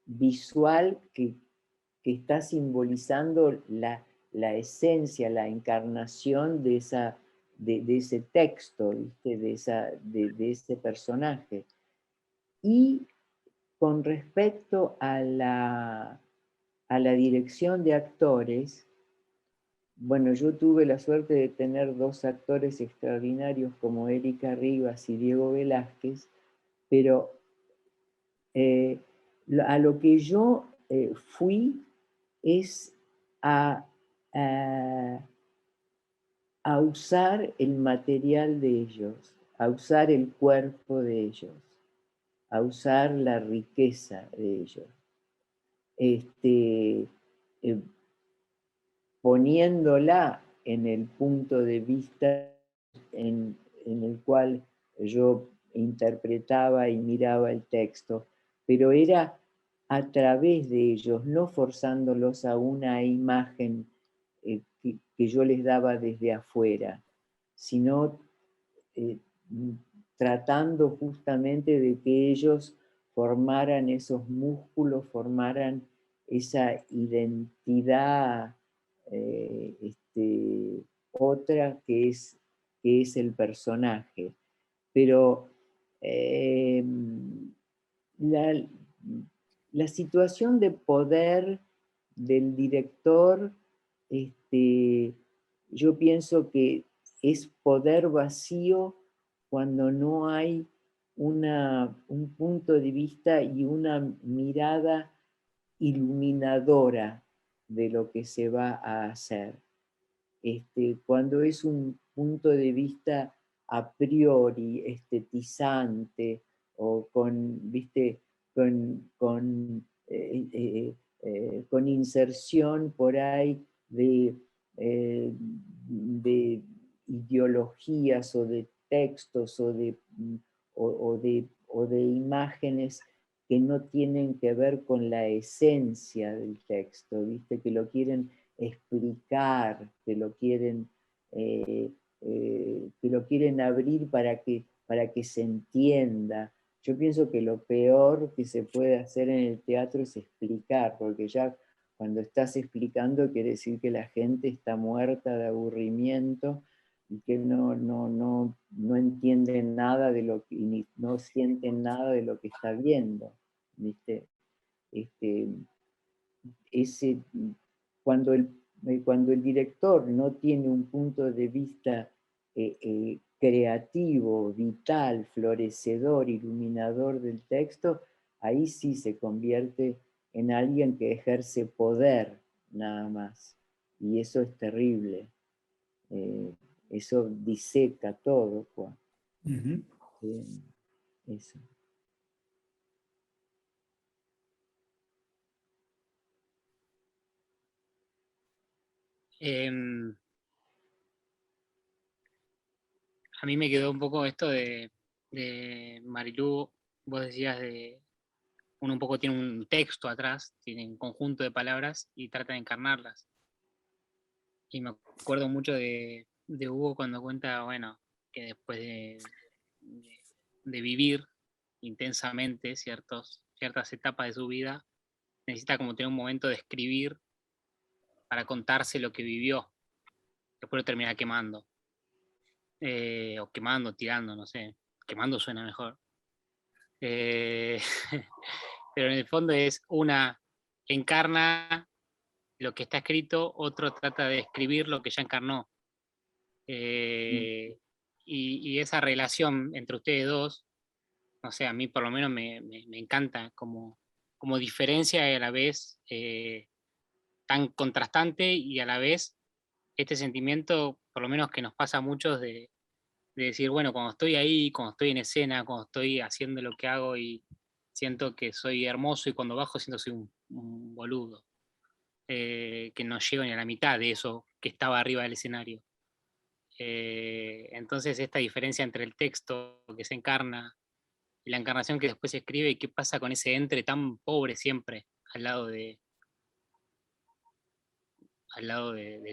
visual que está simbolizando la esencia, la encarnación de esa de ese texto, ¿viste? De ese personaje. Y con respecto a la dirección de actores, bueno, yo tuve la suerte de tener dos actores extraordinarios como Erika Rivas y Diego Velázquez, pero a lo que yo fui es a, a usar el material de ellos, a usar el cuerpo de ellos, a usar la riqueza de ellos. Poniéndola en el punto de vista en el cual yo interpretaba y miraba el texto, pero era a través de ellos, no forzándolos a una imagen que yo les daba desde afuera, sino tratando justamente de que ellos formaran esos músculos, formaran esa identidad otra que es el personaje. Pero la situación de poder del director, yo pienso que es poder vacío cuando no hay un punto de vista y una mirada iluminadora de lo que se va a hacer. Cuando es un punto de vista a priori estetizante o ¿viste? Con inserción por ahí de ideologías o de textos o de imágenes que no tienen que ver con la esencia del texto, ¿viste? Que lo quieren explicar, que lo quieren abrir para que se entienda. Yo pienso que lo peor que se puede hacer en el teatro es explicar, porque ya cuando estás explicando quiere decir que la gente está muerta de aburrimiento y que no entiende nada de lo que, ni no siente nada de lo que está viendo, ¿viste? Cuando el director no tiene un punto de vista creativo, vital, florecedor, iluminador del texto, ahí sí se convierte en alguien que ejerce poder nada más. Y eso es terrible. Eso diseca todo. Eso. A mí me quedó un poco esto de Marilú, vos decías uno un poco tiene un texto atrás, tiene un conjunto de palabras y trata de encarnarlas. Y me acuerdo mucho de Hugo cuando cuenta, bueno, que después de vivir intensamente ciertas etapas de su vida, necesita como tener un momento de escribir para contarse lo que vivió. Después lo termina quemando. O quemando, tirando, no sé. Quemando suena mejor. Pero en el fondo es una encarna lo que está escrito, otro trata de escribir lo que ya encarnó. Y esa relación entre ustedes dos, no sé, a mí por lo menos me encanta como diferencia y a la vez tan contrastante y a la vez este sentimiento, por lo menos que nos pasa a muchos de decir, bueno, cuando estoy ahí, cuando estoy en escena, cuando estoy haciendo lo que hago y siento que soy hermoso y cuando bajo siento que soy un boludo, que no llego ni a la mitad de eso que estaba arriba del escenario. Entonces esta diferencia entre el texto que se encarna y la encarnación que después se escribe, y qué pasa con ese entre tan pobre siempre al lado de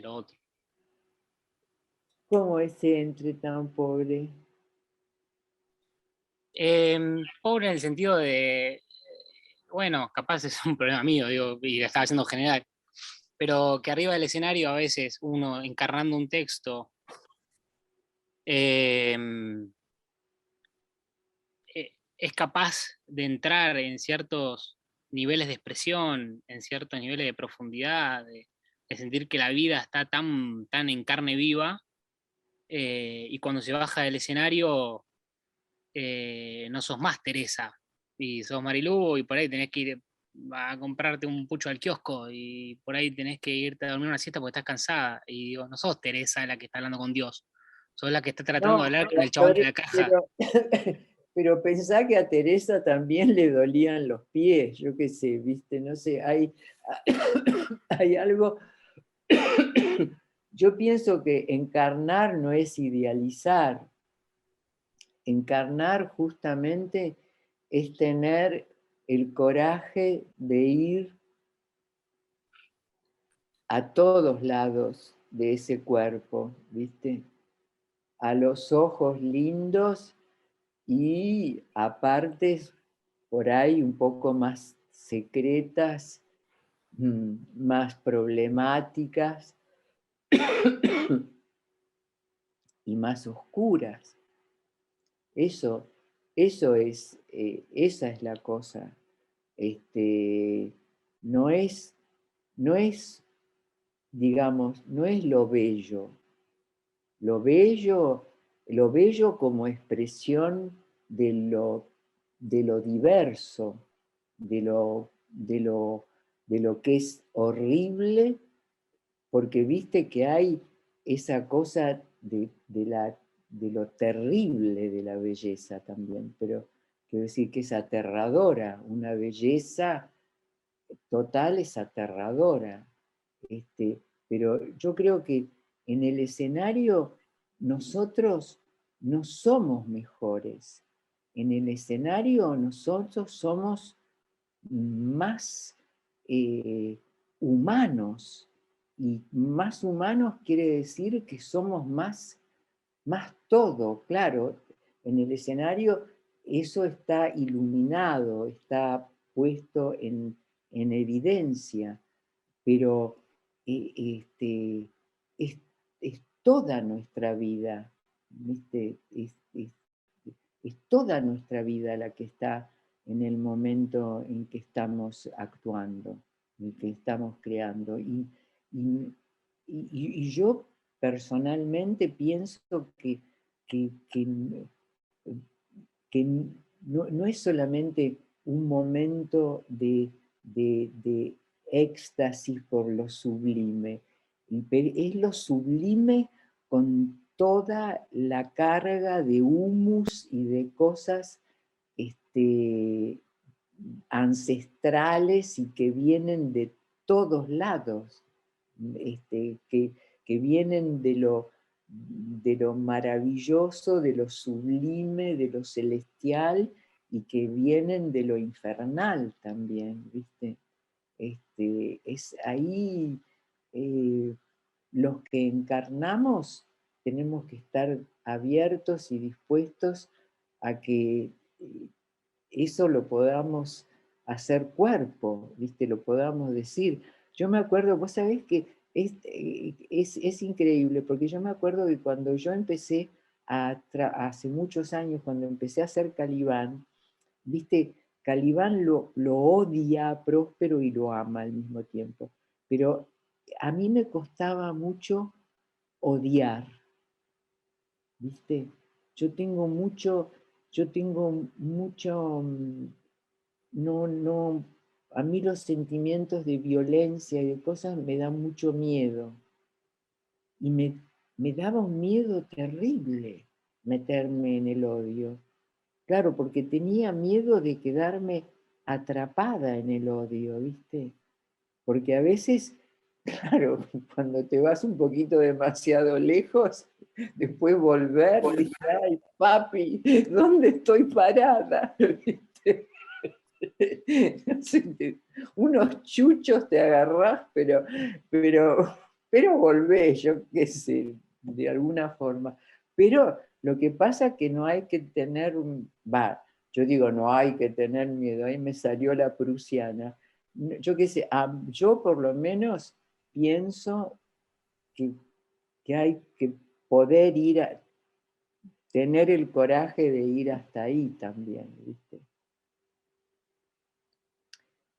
lo otro. ¿Cómo ese entre tan pobre? Pobre en el sentido de, bueno, capaz es un problema mío, digo, y lo estaba haciendo general, pero que arriba del escenario a veces uno encarnando un texto es capaz de entrar en ciertos niveles de expresión, en ciertos niveles de profundidad, de sentir que la vida está tan en carne viva, y cuando se baja del escenario no sos más Teresa, y sos Marilú, y por ahí tenés que ir a comprarte un pucho al kiosco, y por ahí tenés que irte a dormir una siesta porque estás cansada, y digo, no sos Teresa la que está hablando con Dios, sos la que está tratando No, de hablar con el chabón de la caja. pero pensá que a Teresa también le dolían los pies, yo qué sé, viste, no sé, hay algo. Yo pienso que encarnar no es idealizar. Encarnar justamente es tener el coraje de ir a todos lados de ese cuerpo, ¿viste? A los ojos lindos y a partes por ahí un poco más secretas, más problemáticas y más oscuras. Eso es, esa es la cosa. No es, digamos, no es lo bello. Lo bello como expresión de lo diverso, de lo que es horrible, porque viste que hay esa cosa de lo terrible de la belleza también, pero quiero decir que es aterradora, una belleza total es aterradora. Pero yo creo que en el escenario nosotros no somos mejores. En el escenario nosotros somos más humanos. Y más humanos quiere decir que somos más todo, claro. En el escenario eso está iluminado, está puesto en evidencia, pero es, es toda nuestra vida, ¿viste? Es toda nuestra vida la que está en el momento en que estamos actuando, en que estamos creando. Y yo personalmente pienso que, que no es solamente un momento de éxtasis por lo sublime, es lo sublime con toda la carga de humus y de cosas ancestrales y que vienen de todos lados, que vienen de lo maravilloso, de lo sublime, de lo celestial, y que vienen de lo infernal también, ¿viste? Es ahí los que encarnamos tenemos que estar abiertos y dispuestos a que eso lo podamos hacer cuerpo, ¿viste? Lo podamos decir. Yo me acuerdo, vos sabés que es increíble, porque yo me acuerdo que cuando yo empecé hace muchos años, cuando empecé a hacer Calibán, ¿viste? Calibán lo odia a Próspero y lo ama al mismo tiempo. Pero a mí me costaba mucho odiar, ¿viste? Yo tengo mucho, no, a mí los sentimientos de violencia y de cosas me dan mucho miedo. Y me daba un miedo terrible meterme en el odio. Claro, porque tenía miedo de quedarme atrapada en el odio, ¿viste? Porque a veces, claro, cuando te vas un poquito demasiado lejos, después volver, ¿viste? Ay, papi, ¿dónde estoy parada? ¿Viste? No sé, unos chuchos te agarrás, pero volvés, yo qué sé, de alguna forma. Pero lo que pasa es que no hay que tener, yo digo no hay que tener miedo, ahí me salió la prusiana. Yo qué sé, yo por lo menos pienso que hay que poder ir tener el coraje de ir hasta ahí también, ¿viste?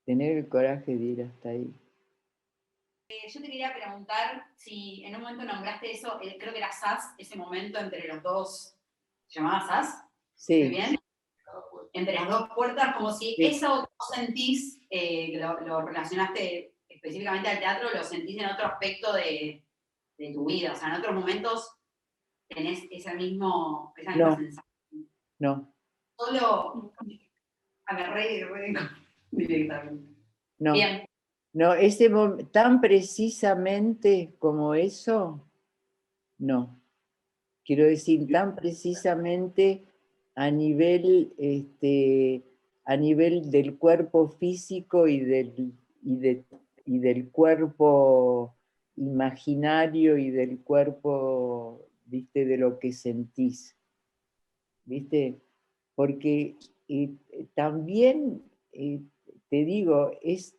Tener el coraje de ir hasta ahí. Yo te quería preguntar si en un momento nombraste eso, creo que era SAS, ese momento entre los dos, ¿se llamaba SAS? Sí. ¿Bien? Entre las dos puertas, como si Sí. eso sentís, lo relacionaste específicamente al teatro, lo sentís en otro aspecto de tu vida, o sea, en otros momentos tenés esa misma sensación. No. Solo agarré directamente. No. Bien. No, tan precisamente como eso, no. Quiero decir, tan precisamente a nivel del cuerpo físico y del cuerpo imaginario y del cuerpo, ¿viste? De lo que sentís, ¿viste? Porque también, te digo, es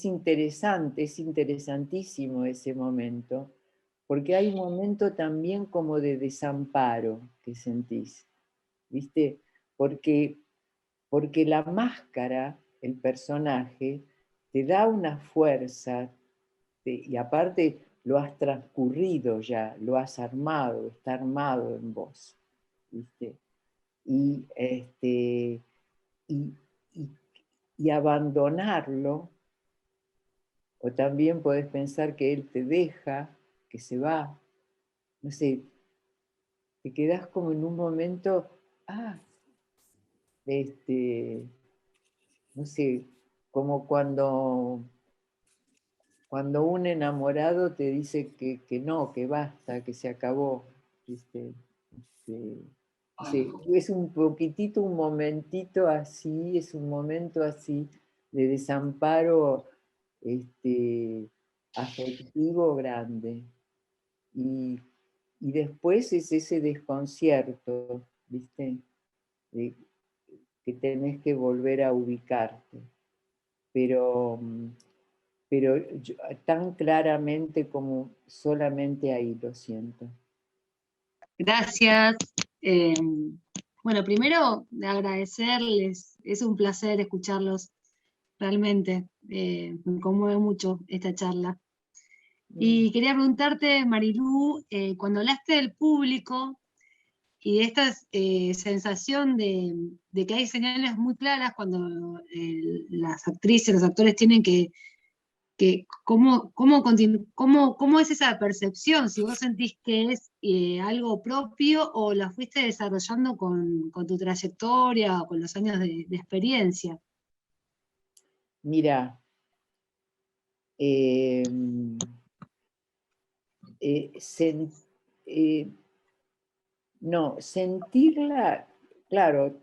interesante, es interesantísimo ese momento, porque hay un momento también como de desamparo que sentís, ¿viste? Porque la máscara, el personaje, te da una fuerza, y aparte lo has transcurrido ya, lo has armado, está armado en vos, ¿viste? Y, y, y abandonarlo, o también podés pensar que él te deja, que se va, no sé, te quedás como en un momento, no sé, como cuando un enamorado te dice que no, que basta, que se acabó, ¿viste? No sé, es un poquitito, un momentito así, es un momento así de desamparo afectivo grande. Y después es ese desconcierto, ¿viste? Que tenés que volver a ubicarte. Pero tan claramente como solamente ahí lo siento. Gracias. Bueno, primero agradecerles, es un placer escucharlos, realmente. Me conmueve mucho esta charla. Y quería preguntarte, Marilú, cuando hablaste del público y de esta sensación de que hay señales muy claras cuando las actrices, los actores tienen que ¿cómo es esa percepción? Si vos sentís que es algo propio o la fuiste desarrollando con tu trayectoria o con los años de experiencia. Mira, no, sentirla, claro,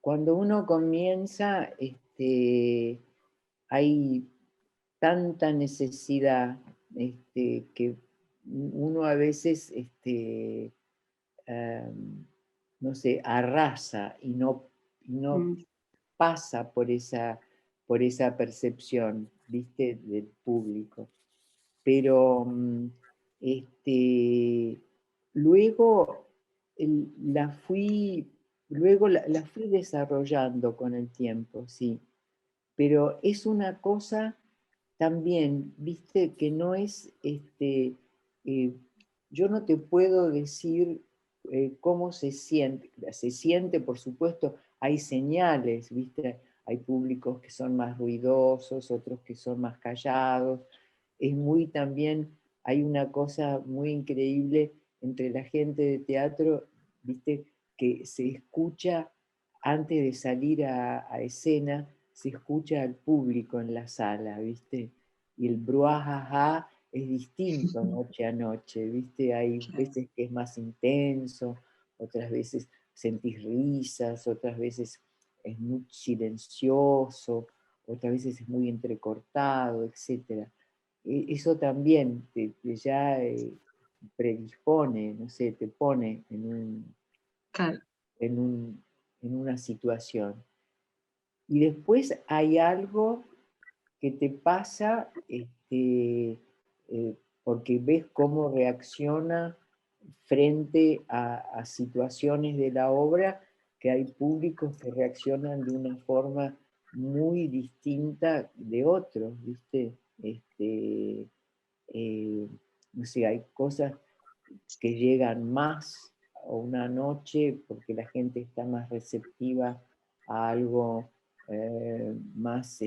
cuando uno comienza, hay tanta necesidad que uno a veces, no sé, arrasa y no pasa por esa percepción, ¿viste? Del público. Pero luego la fui desarrollando con el tiempo, sí. Pero es una cosa también, viste, que no es, yo no te puedo decir cómo se siente, por supuesto, hay señales, viste, hay públicos que son más ruidosos, otros que son más callados, es muy también, hay una cosa muy increíble entre la gente de teatro, viste, que se escucha antes de salir a escena, se escucha al público en la sala, ¿viste? Y el bruajaja es distinto noche a noche, ¿viste? Hay veces que es más intenso, otras veces sentís risas, otras veces es muy silencioso, otras veces es muy entrecortado, etc. Eso también ya predispone, no sé, te pone Claro. en una situación. Y después hay algo que te pasa porque ves cómo reacciona frente a situaciones de la obra que hay públicos que reaccionan de una forma muy distinta de otros, ¿viste? No sé, hay cosas que llegan más a una noche porque la gente está más receptiva a algo más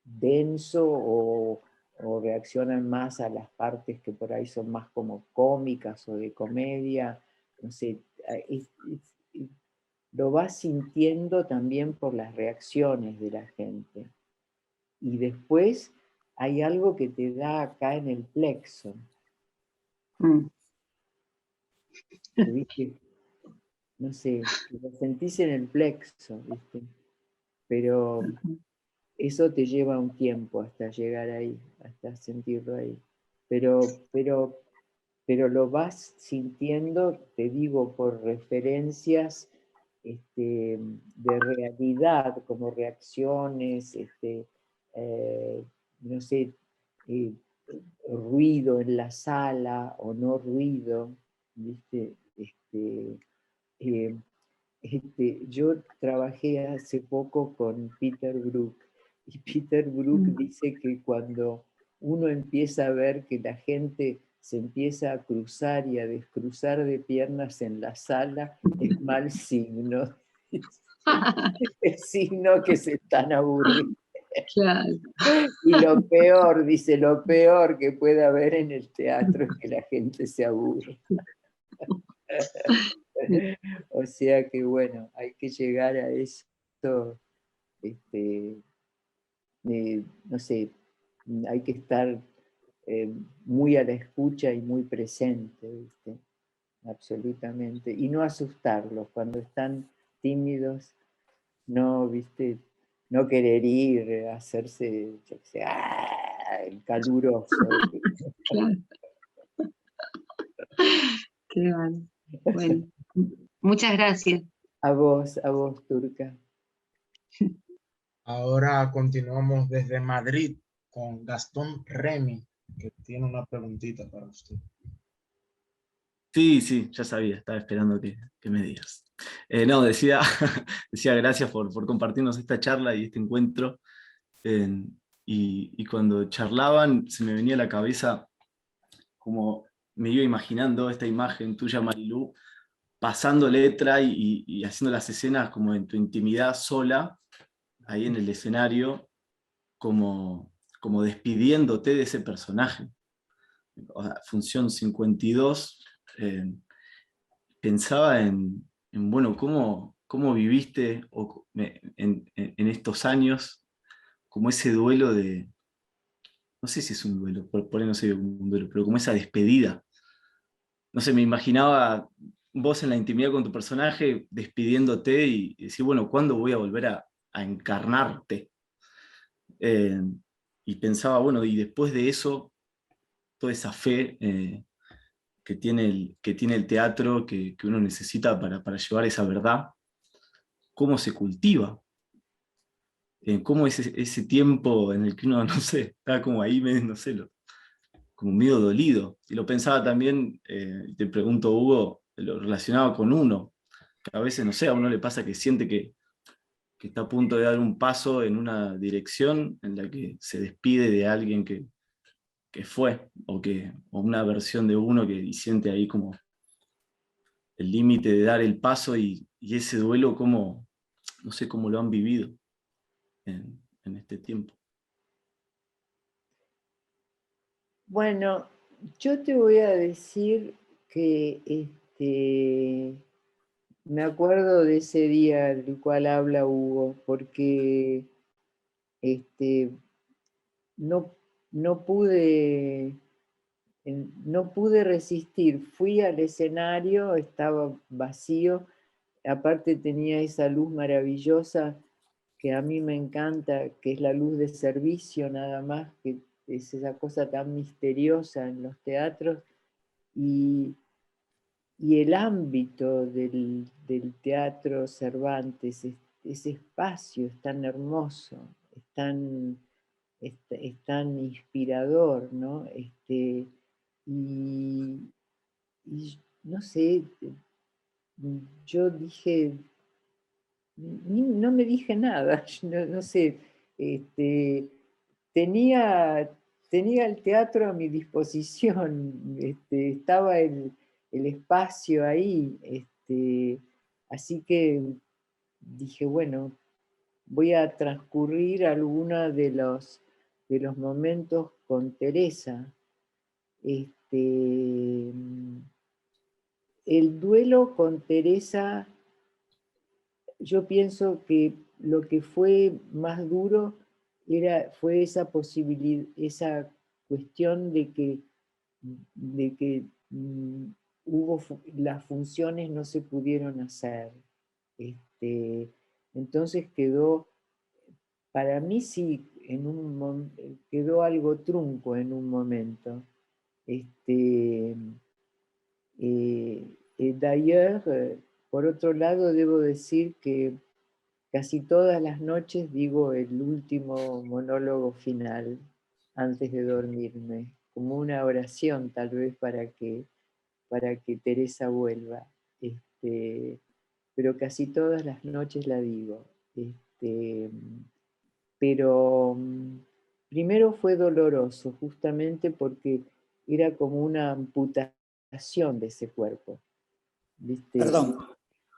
denso o reaccionan más a las partes que por ahí son más como cómicas o de comedia. No sé, lo vas sintiendo también por las reacciones de la gente. Y después hay algo que te da acá en el plexo. ¿Viste? No sé, lo sentís en el plexo, ¿viste? Pero eso te lleva un tiempo hasta llegar ahí, hasta sentirlo ahí. Pero lo vas sintiendo, te digo, por referencias de realidad, como reacciones, no sé, ruido en la sala o no ruido, ¿viste? Eh, yo trabajé hace poco con Peter Brook, y Peter Brook dice que cuando uno empieza a ver que la gente se empieza a cruzar y a descruzar de piernas en la sala, es mal signo. Es signo que se están aburriendo. Claro. Y lo peor, dice, lo peor que puede haber en el teatro es que la gente se aburra. O sea que bueno, hay que llegar a eso, no sé, hay que estar muy a la escucha y muy presente, ¿viste? Absolutamente. Y no asustarlos cuando están tímidos, no, ¿viste? No querer ir, hacerse, yo qué sé, el caluroso. Claro. Qué bueno. Bueno, muchas gracias. A vos, Turca. Ahora continuamos desde Madrid con Gastón Remy, que tiene una preguntita para usted. Sí, sí, ya sabía, estaba esperando que me digas. No, decía, decía gracias por compartirnos esta charla y este encuentro. Y cuando charlaban se me venía a la cabeza como me iba imaginando esta imagen tuya, Marilú, pasando letra y haciendo las escenas como en tu intimidad sola, ahí en el escenario, como despidiéndote de ese personaje. O sea, función 52, pensaba bueno, cómo viviste en estos años, como ese duelo de, no sé si es un duelo, por ahí no sé un duelo, pero como esa despedida. No sé, me imaginaba vos en la intimidad con tu personaje despidiéndote y decir, bueno, ¿cuándo voy a volver a encarnarte? Eh, y pensaba, bueno, y después de eso, toda esa fe que tiene el teatro, que uno necesita para llevar esa verdad, ¿cómo se cultiva? ¿Cómo es ese tiempo en el que uno, no sé, está como ahí, no sé, como medio dolido? Y lo pensaba también, te pregunto, Hugo, lo relacionado con uno, que a veces, no sé, a uno le pasa que siente que está a punto de dar un paso en una dirección en la que se despide de alguien que fue, o una versión de uno y siente ahí como el límite de dar el paso y ese duelo, como, no sé cómo lo han vivido en este tiempo. Bueno, yo te voy a decir que me acuerdo de ese día del cual habla Hugo, porque no, no pude, no pude resistir. Fui al escenario, estaba vacío, aparte tenía esa luz maravillosa que a mí me encanta, que es la luz de servicio nada más, que es esa cosa tan misteriosa en los teatros, y el ámbito del teatro Cervantes, ese espacio es tan hermoso, es tan inspirador, ¿no? Y y no sé, yo dije, no me dije nada, no sé, tenía, tenía el teatro a mi disposición, estaba el espacio ahí, así que dije, bueno, voy a transcurrir algunos de los momentos con Teresa. El duelo con Teresa, yo pienso que lo que fue más duro fue esa posibilidad, esa cuestión de que las funciones no se pudieron hacer. Entonces quedó, para mí sí, quedó algo trunco en un momento. D'ailleurs, por otro lado, debo decir que casi todas las noches digo el último monólogo final antes de dormirme, como una oración tal vez para que Teresa vuelva. Pero casi todas las noches la digo. Pero primero fue doloroso, justamente porque era como una amputación de ese cuerpo. ¿Viste? Perdón,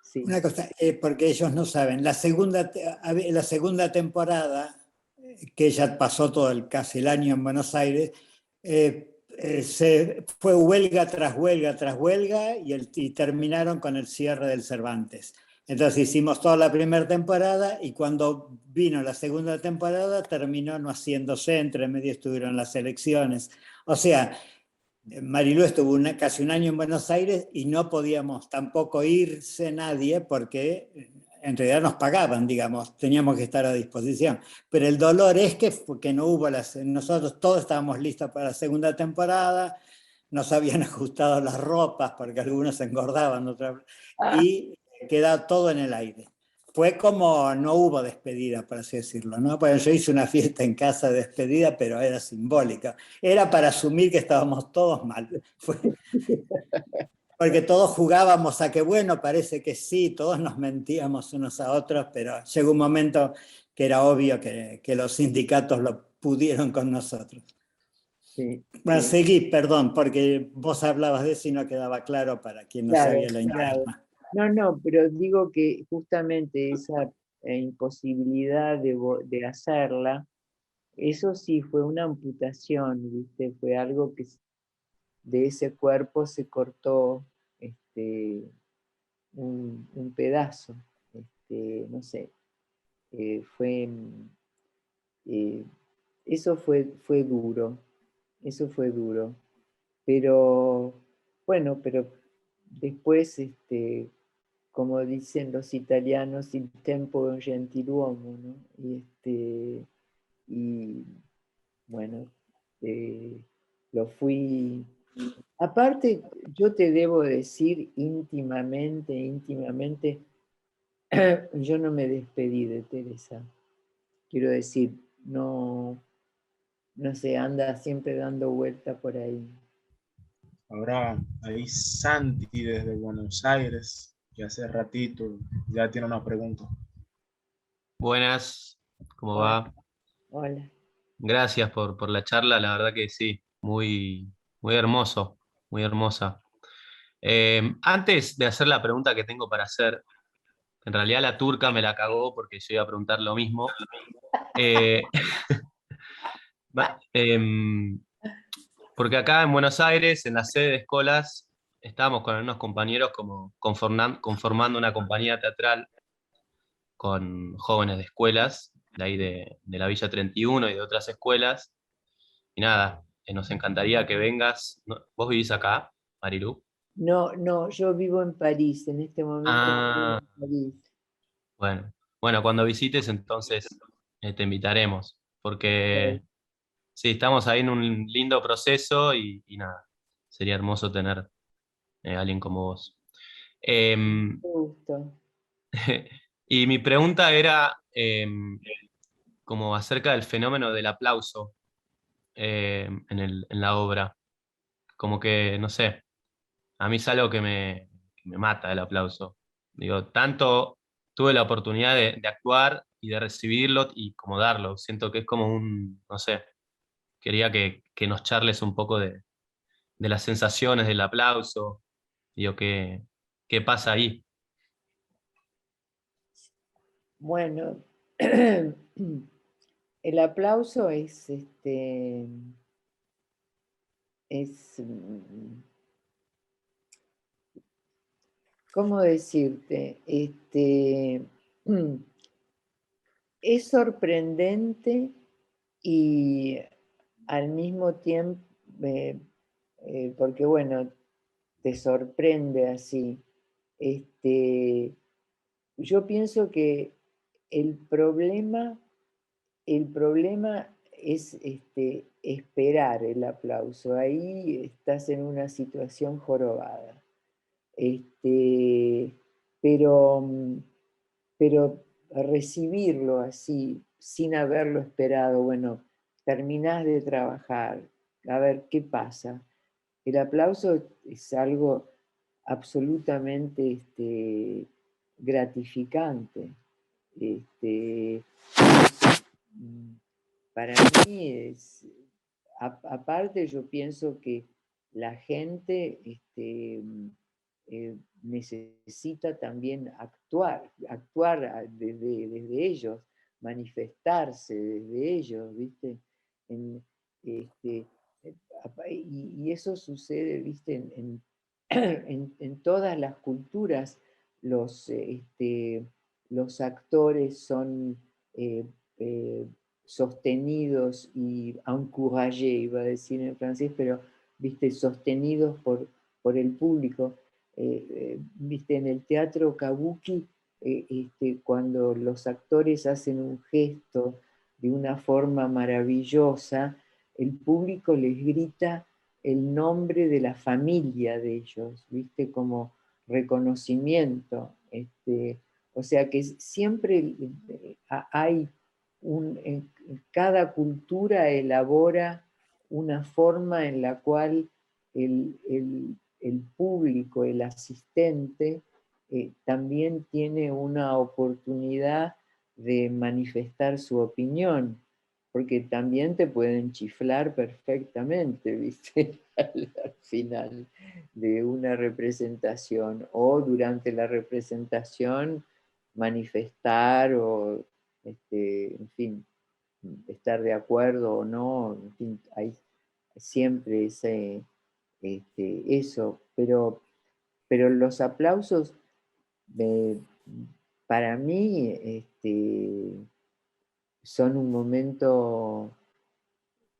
Sí. una cosa, porque ellos no saben, la segunda temporada, que ella pasó casi el año en Buenos Aires, fue huelga tras huelga tras huelga y terminaron con el cierre del Cervantes. Entonces hicimos toda la primera temporada y cuando vino la segunda temporada terminó no haciéndose, entre medio estuvieron las elecciones. O sea, Marilú estuvo casi un año en Buenos Aires y no podíamos tampoco irse nadie porque en realidad nos pagaban, digamos, teníamos que estar a disposición. Pero el dolor es que no hubo nosotros todos estábamos listos para la segunda temporada, nos habían ajustado las ropas porque algunos engordaban, y quedaba todo en el aire. Fue como, no hubo despedida, por así decirlo, ¿no? Porque yo hice una fiesta en casa de despedida, pero era simbólica. Era para asumir que estábamos todos mal. Porque todos jugábamos a que, bueno, parece que sí, todos nos mentíamos unos a otros, pero llegó un momento que era obvio que los sindicatos lo pudieron con nosotros. Sí, bueno, sí. seguí, perdón, porque vos hablabas de eso y no quedaba claro para quien no sabía la interna. No, pero digo que justamente esa imposibilidad de hacerla, eso sí fue una amputación, ¿viste? Fue algo que de ese cuerpo se cortó un pedazo, no sé, eso fue duro, eso fue duro, pero bueno, pero después, como dicen los italianos, il tempo è un gentiluomo, ¿no? Y bueno, lo fui. Aparte, yo te debo decir íntimamente, yo no me despedí de Teresa. Quiero decir, no sé, anda siempre dando vuelta por ahí. Ahora, ahí Santi desde Buenos Aires, que hace ratito ya tiene una pregunta. Buenas, ¿cómo va? Hola. Gracias por la charla, la verdad que sí, muy, muy hermoso, muy hermosa. Antes de hacer la pregunta que tengo para hacer, en realidad la turca me la cagó porque yo iba a preguntar lo mismo. Porque acá en Buenos Aires, en la sede de Escolas, estábamos con unos compañeros como conformando una compañía teatral con jóvenes de escuelas, de ahí de la Villa 31 y de otras escuelas. Y nada, nos encantaría que vengas. ¿Vos vivís acá, Marilú? No, yo vivo en París, en este momento vivo en París. Bueno, cuando visites entonces te invitaremos, porque sí, estamos ahí en un lindo proceso y nada, sería hermoso tener a alguien como vos. Me gusta. Y mi pregunta era como acerca del fenómeno del aplauso en la obra. Como que, no sé, a mí es algo que me mata el aplauso. Digo, tanto tuve la oportunidad de actuar y de recibirlo y como darlo. Siento que es como no sé, quería que nos charles un poco de las sensaciones del aplauso. Digo, ¿qué pasa ahí? Bueno, el aplauso es, ¿cómo decirte? Es sorprendente y al mismo tiempo, porque bueno, te sorprende así. Yo pienso que el problema, el problema es esperar el aplauso. Ahí estás en una situación jorobada. Este, pero, pero recibirlo así, sin haberlo esperado, bueno, terminás de trabajar, a ver qué pasa. El aplauso es algo absolutamente gratificante. Para mí aparte yo pienso que la gente necesita también actuar desde ellos, manifestarse desde ellos, ¿viste? En, este, y eso sucede, ¿viste? En todas las culturas los actores son eh, eh, sostenidos y encouragés, iba a decir en francés, pero viste, sostenidos por el público. Viste, en el teatro kabuki, cuando los actores hacen un gesto de una forma maravillosa, el público les grita el nombre de la familia de ellos, viste, como reconocimiento. O sea que siempre hay cada cultura elabora una forma en la cual el público, el asistente, también tiene una oportunidad de manifestar su opinión, porque también te pueden chiflar perfectamente, ¿viste? Al final de una representación o durante la representación manifestar o, en fin, estar de acuerdo o no, en fin, hay siempre eso, pero los aplausos para mí son un momento,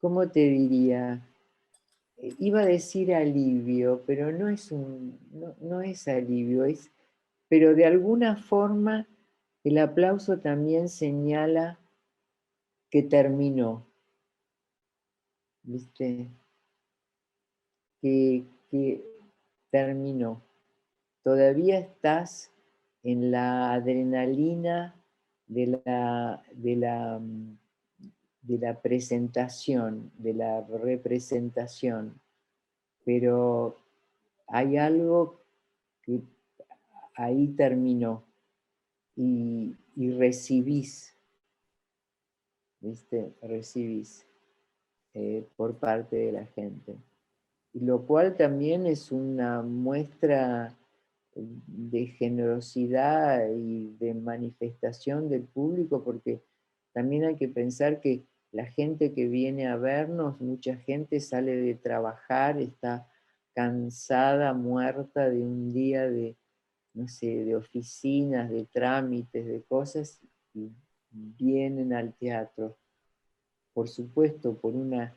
¿cómo te diría? Iba a decir alivio, pero no es alivio, pero de alguna forma el aplauso también señala que terminó, ¿viste? Que terminó. Todavía estás en la adrenalina de la presentación, de la representación, pero hay algo que ahí terminó y recibís, ¿viste? Recibís por parte de la gente. Y lo cual también es una muestra de generosidad y de manifestación del público, porque también hay que pensar que la gente que viene a vernos, mucha gente sale de trabajar, está cansada, muerta de un día de, no sé, de oficinas, de trámites, de cosas, y vienen al teatro. Por supuesto, por un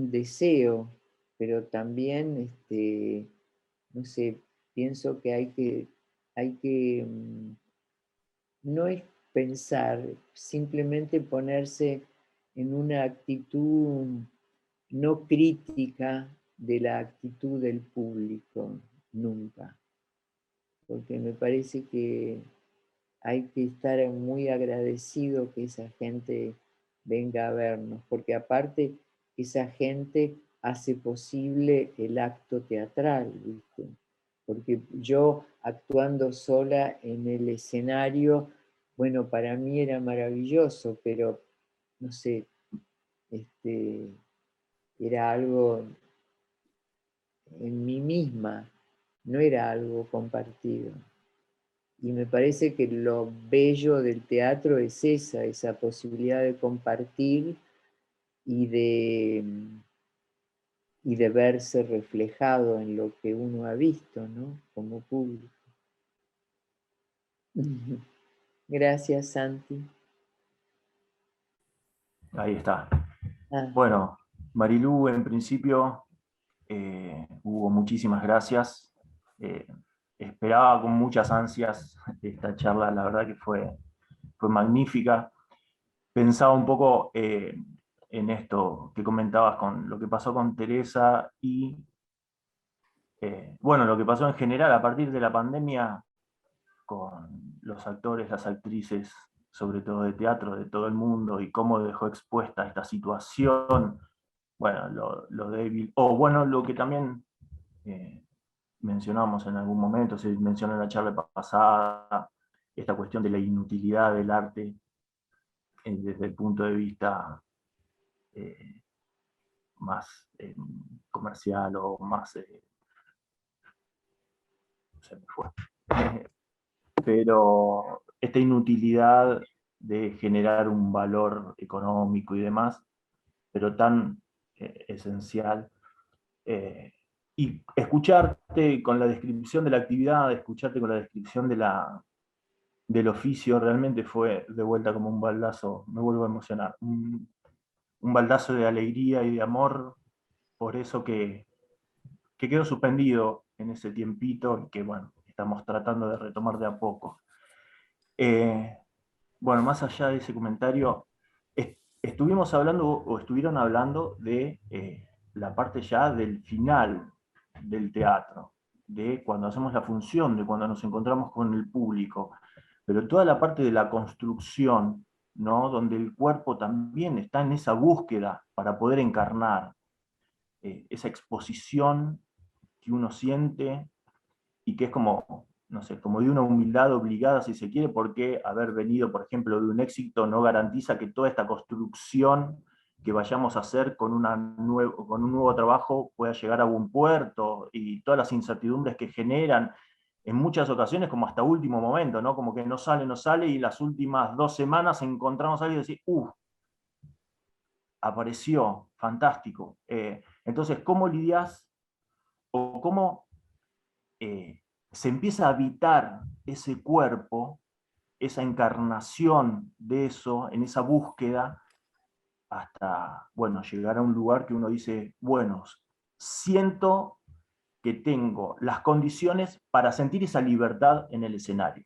deseo, pero también, no sé, pienso que no es pensar, simplemente ponerse en una actitud no crítica de la actitud del público, nunca. Porque me parece que hay que estar muy agradecido que esa gente venga a vernos, porque aparte esa gente hace posible el acto teatral, ¿viste? Porque yo actuando sola en el escenario, bueno, para mí era maravilloso, pero no sé, era algo en mí misma, no era algo compartido. Y me parece que lo bello del teatro es esa posibilidad de compartir y de verse reflejado en lo que uno ha visto, ¿no? Como público. Gracias, Santi. Ahí está. Ah. Bueno, Marilú, en principio, Hugo, muchísimas gracias. Esperaba con muchas ansias esta charla, la verdad que fue magnífica. Pensaba un poco en esto que comentabas con lo que pasó con Teresa y, bueno, lo que pasó en general a partir de la pandemia con los actores, las actrices, sobre todo de teatro, de todo el mundo, y cómo dejó expuesta esta situación, bueno, lo débil, o bueno, lo que también mencionamos en algún momento, se mencionó en la charla pasada, esta cuestión de la inutilidad del arte desde el punto de vista más comercial o más... se me fue. Pero esta inutilidad de generar un valor económico y demás, pero tan esencial. Y escucharte con la descripción de la actividad, escucharte con la descripción del oficio, realmente fue de vuelta como un baldazo, me vuelvo a emocionar, un baldazo de alegría y de amor por eso que quedó suspendido en ese tiempito y que, bueno, estamos tratando de retomar de a poco. Bueno, más allá de ese comentario, estuvimos hablando, o estuvieron hablando de la parte ya del final del teatro, de cuando hacemos la función, de cuando nos encontramos con el público, pero toda la parte de la construcción, ¿no? Donde el cuerpo también está en esa búsqueda para poder encarnar esa exposición que uno siente y que es como, no sé, como de una humildad obligada, si se quiere, porque haber venido, por ejemplo, de un éxito no garantiza que toda esta construcción que vayamos a hacer con un nuevo trabajo pueda llegar a buen puerto, y todas las incertidumbres que generan, en muchas ocasiones como hasta último momento, ¿no? Como que no sale, y las últimas 2 semanas encontramos a alguien y decimos, apareció, fantástico. Entonces, ¿cómo lidias o cómo se empieza a habitar ese cuerpo, esa encarnación de eso, en esa búsqueda, hasta, bueno, llegar a un lugar que uno dice, bueno, siento que tengo las condiciones para sentir esa libertad en el escenario?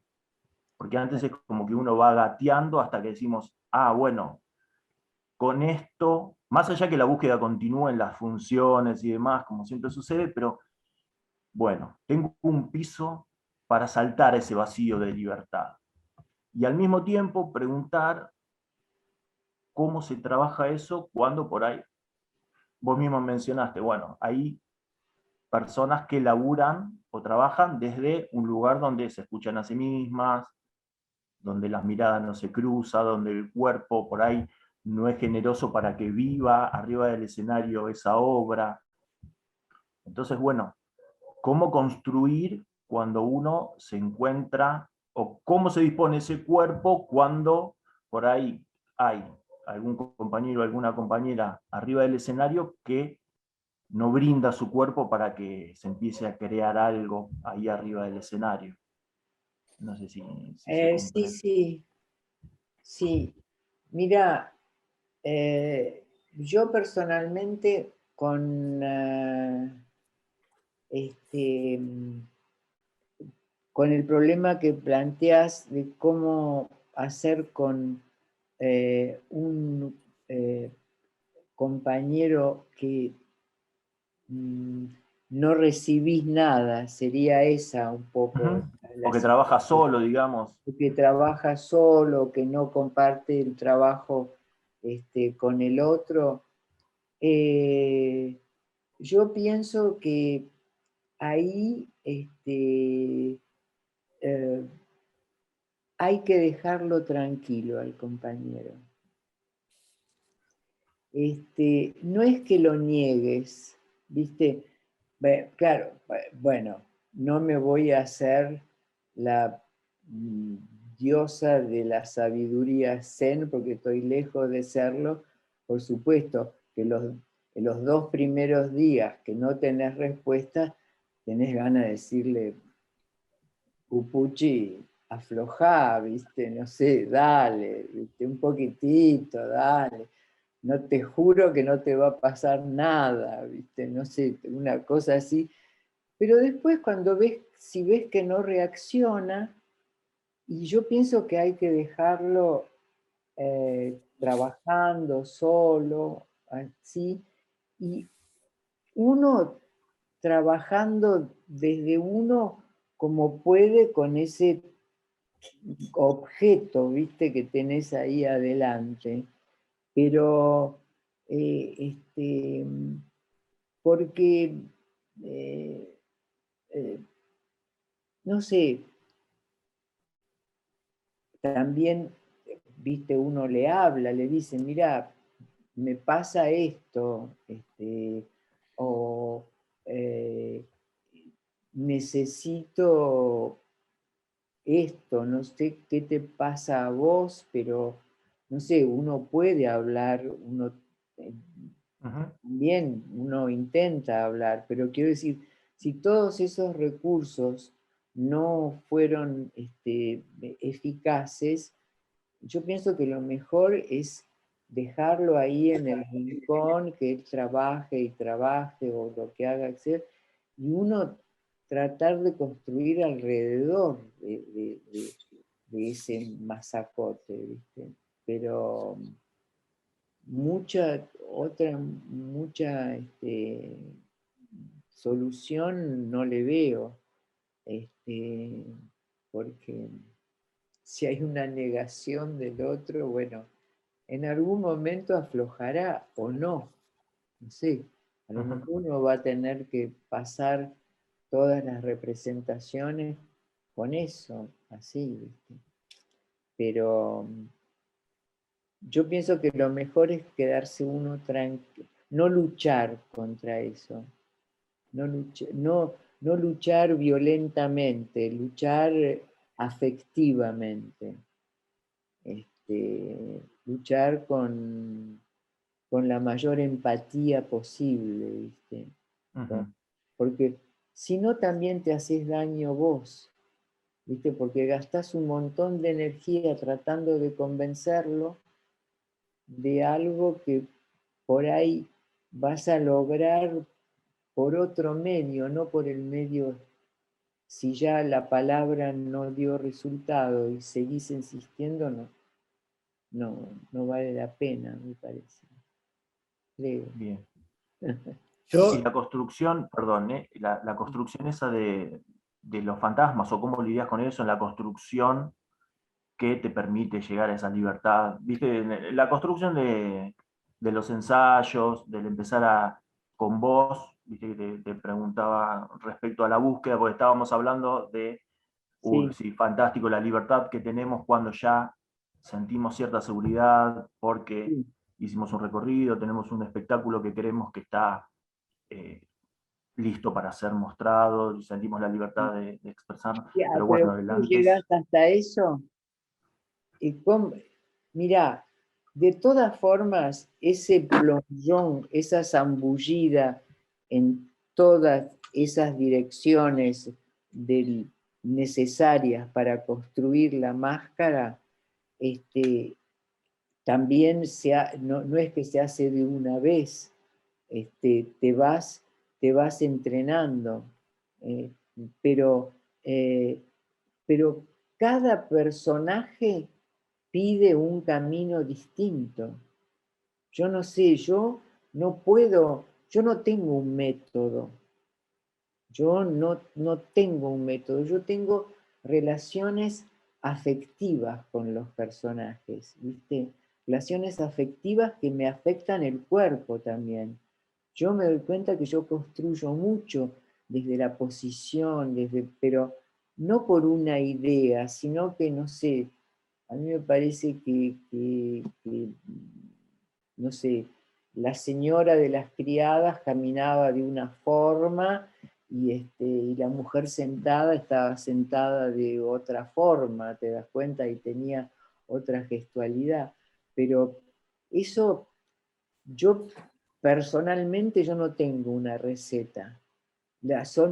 Porque antes es como que uno va gateando hasta que decimos, bueno, con esto, más allá que la búsqueda continúe en las funciones y demás, como siempre sucede, pero bueno, tengo un piso para saltar ese vacío de libertad. Y al mismo tiempo preguntar cómo se trabaja eso cuando por ahí, vos mismo mencionaste, bueno, hay personas que laburan o trabajan desde un lugar donde se escuchan a sí mismas, donde las miradas no se cruzan, donde el cuerpo por ahí no es generoso para que viva arriba del escenario esa obra. Entonces, bueno, ¿cómo construir cuando uno se encuentra, o cómo se dispone ese cuerpo cuando por ahí hay algún compañero o alguna compañera arriba del escenario que no brinda su cuerpo para que se empiece a crear algo ahí arriba del escenario? No sé si se Sí. Sí. Mira, yo personalmente con el problema que planteas de cómo hacer con un compañero que no recibís nada, sería esa un poco. O que trabaja solo, digamos. Que trabaja solo, que no comparte el trabajo con el otro. yo pienso que ahí hay que dejarlo tranquilo al compañero. No es que lo niegues, ¿viste? Claro, bueno, no me voy a hacer la diosa de la sabiduría zen porque estoy lejos de serlo. Por supuesto que en los 2 primeros días que no tenés respuesta, tenés ganas de decirle, Pupuchi, aflojá, ¿viste? No sé, dale, ¿viste? Un poquitito, dale. No te juro que no te va a pasar nada, ¿viste? No sé, una cosa así. Pero después cuando si ves que no reacciona, y yo pienso que hay que dejarlo trabajando solo, así, y uno trabajando desde uno como puede con ese objeto, ¿viste? Que tenés ahí adelante. Pero, porque, no sé, también, viste, uno le habla, le dice, mira, me pasa esto, o necesito esto, no sé qué te pasa a vos, pero no sé, uno puede hablar, uno también uno intenta hablar, pero quiero decir, si todos esos recursos no fueron eficaces, yo pienso que lo mejor es dejarlo ahí en el rincón, que él trabaje y trabaje o lo que haga hacer, y uno tratar de construir alrededor de ese masacote, ¿viste? Pero mucha solución no le veo, porque si hay una negación del otro, bueno, en algún momento aflojará o no, no sé, a lo mejor uno va a tener que pasar todas las representaciones con eso, así, ¿viste? Pero yo pienso que lo mejor es quedarse uno tranquilo, no luchar contra eso, no luchar violentamente, luchar afectivamente, luchar con la mayor empatía posible, ¿viste? Porque si no también te haces daño vos, ¿viste? Porque gastás un montón de energía tratando de convencerlo de algo que por ahí vas a lograr por otro medio, no por el medio. Si ya la palabra no dio resultado y seguís insistiendo, no vale la pena, me parece. Creo. Bien. Yo, Y la construcción, perdón, la construcción esa de los fantasmas, o cómo lidias con eso en la construcción que te permite llegar a esa libertad. ¿Viste? La construcción de los ensayos, del empezar con vos, ¿viste? Que te preguntaba respecto a la búsqueda, porque estábamos hablando de, Sí. sí, fantástico, la libertad que tenemos cuando ya sentimos cierta seguridad, porque hicimos un recorrido, tenemos un espectáculo que creemos que está listo para ser mostrado, y sentimos la libertad de expresarnos, pero Pero bueno, el ¿cómo antes... llegaste hasta eso? Mirá, de todas formas, ese plonjón, esa zambullida en todas esas direcciones necesarias para construir la máscara, también no es que se hace de una vez, te vas entrenando, eh, pero, eh, pero cada personaje pide un camino distinto. Yo no sé, yo no tengo un método. Yo no tengo un método, yo tengo relaciones afectivas con los personajes, ¿viste? Relaciones afectivas que me afectan el cuerpo también. yo me doy cuenta que yo construyo mucho desde la posición, pero no por una idea, sino que, no sé, a mí me parece que no sé, la señora de las criadas caminaba de una forma y la mujer sentada estaba sentada de otra forma, ¿te das cuenta? Y tenía otra gestualidad. Pero eso, yo personalmente yo no tengo una receta.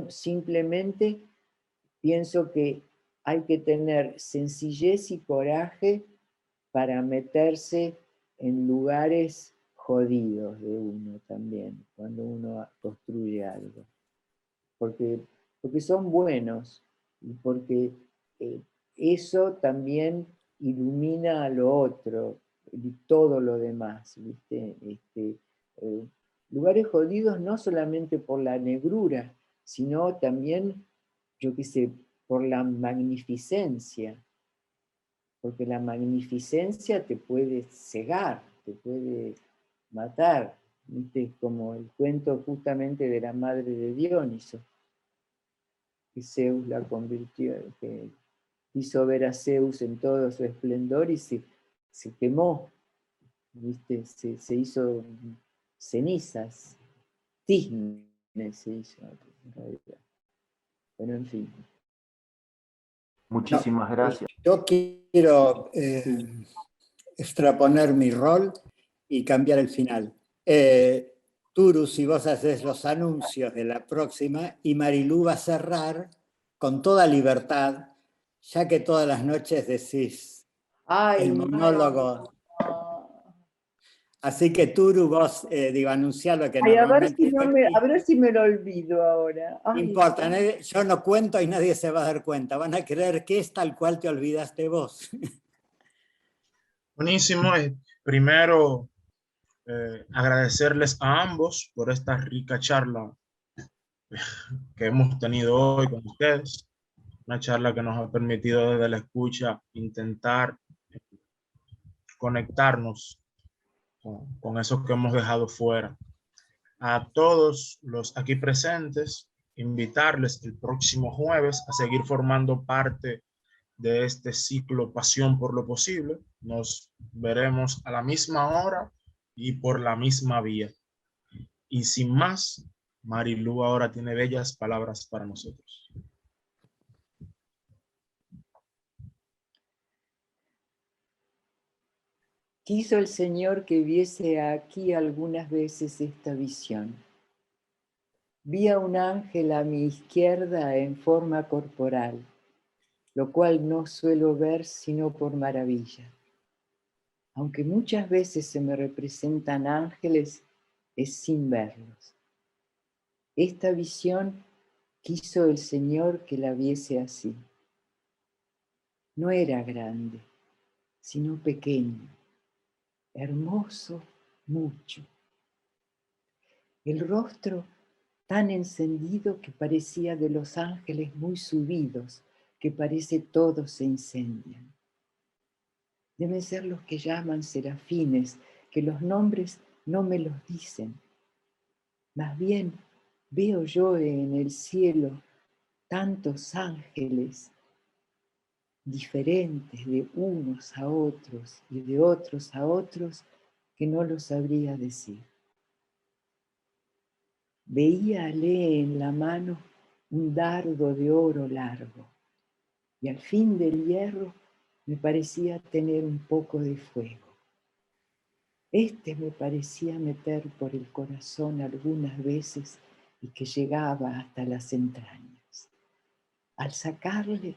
Simplemente pienso que hay que tener sencillez y coraje para meterse en lugares jodidos de uno también, cuando uno construye algo. Porque son buenos y porque eso también ilumina a lo otro y todo lo demás, ¿viste? Lugares jodidos no solamente por la negrura, sino también, yo qué sé, por la magnificencia, porque la magnificencia te puede cegar, te puede matar, ¿viste? Como el cuento justamente de la madre de Dioniso, que Zeus la convirtió, que hizo ver a Zeus en todo su esplendor y se quemó, ¿viste? Se hizo cenizas, tiznes se hizo en realidad. Bueno, en fin. Muchísimas gracias. Yo quiero extraponer mi rol y cambiar el final. Turu, si vos haces los anuncios de la próxima, y Marilú va a cerrar con toda libertad, ya que todas las noches decís el monólogo. Así que Turu, vos anunciá lo que Ay, normalmente... a ver si me lo olvido ahora. No importa, yo no cuento y nadie se va a dar cuenta. Van a creer que es tal cual te olvidaste vos. Buenísimo. Primero, agradecerles a ambos por esta rica charla que hemos tenido hoy con ustedes. Una charla que nos ha permitido desde la escucha intentar conectarnos con eso que hemos dejado fuera. A todos los aquí presentes, invitarles el próximo jueves a seguir formando parte de este ciclo Pasión por lo Posible. Nos veremos a la misma hora y por la misma vía. Y sin más, Marilú ahora tiene bellas palabras para nosotros. Quiso el Señor que viese aquí algunas veces esta visión. Vi a un ángel a mi izquierda en forma corporal, lo cual no suelo ver sino por maravilla. Aunque muchas veces se me representan ángeles, es sin verlos. Esta visión quiso el Señor que la viese así. No era grande, sino pequeño, hermoso mucho. El rostro tan encendido que parecía de los ángeles muy subidos, que parece todos se incendian. Deben ser los que llaman serafines, que los nombres no me los dicen. Más bien veo yo en el cielo tantos ángeles diferentes de unos a otros y de otros a otros que no lo sabría decir. Veíale en la mano un dardo de oro largo y al fin del hierro me parecía tener un poco de fuego. Este me parecía meter por el corazón algunas veces y que llegaba hasta las entrañas. Al sacarle,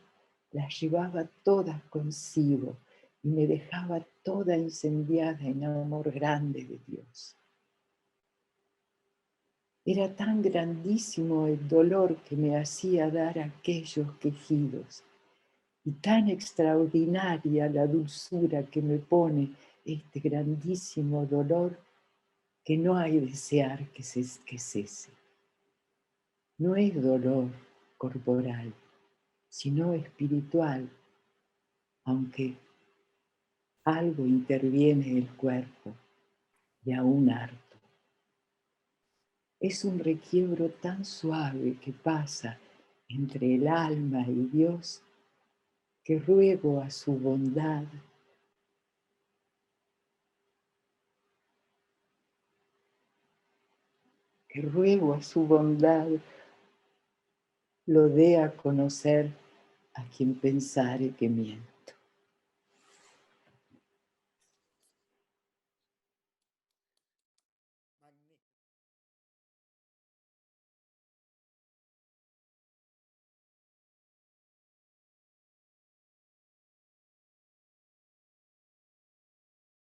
las llevaba todas consigo y me dejaba toda incendiada en amor grande de Dios. Era tan grandísimo el dolor que me hacía dar aquellos quejidos y tan extraordinaria la dulzura que me pone este grandísimo dolor que no hay desear que cese. No es dolor corporal, sino espiritual, aunque algo interviene el cuerpo y aún harto. Es un requiebro tan suave que pasa entre el alma y Dios, que ruego a su bondad lo dé a conocer a quien pensare que miente.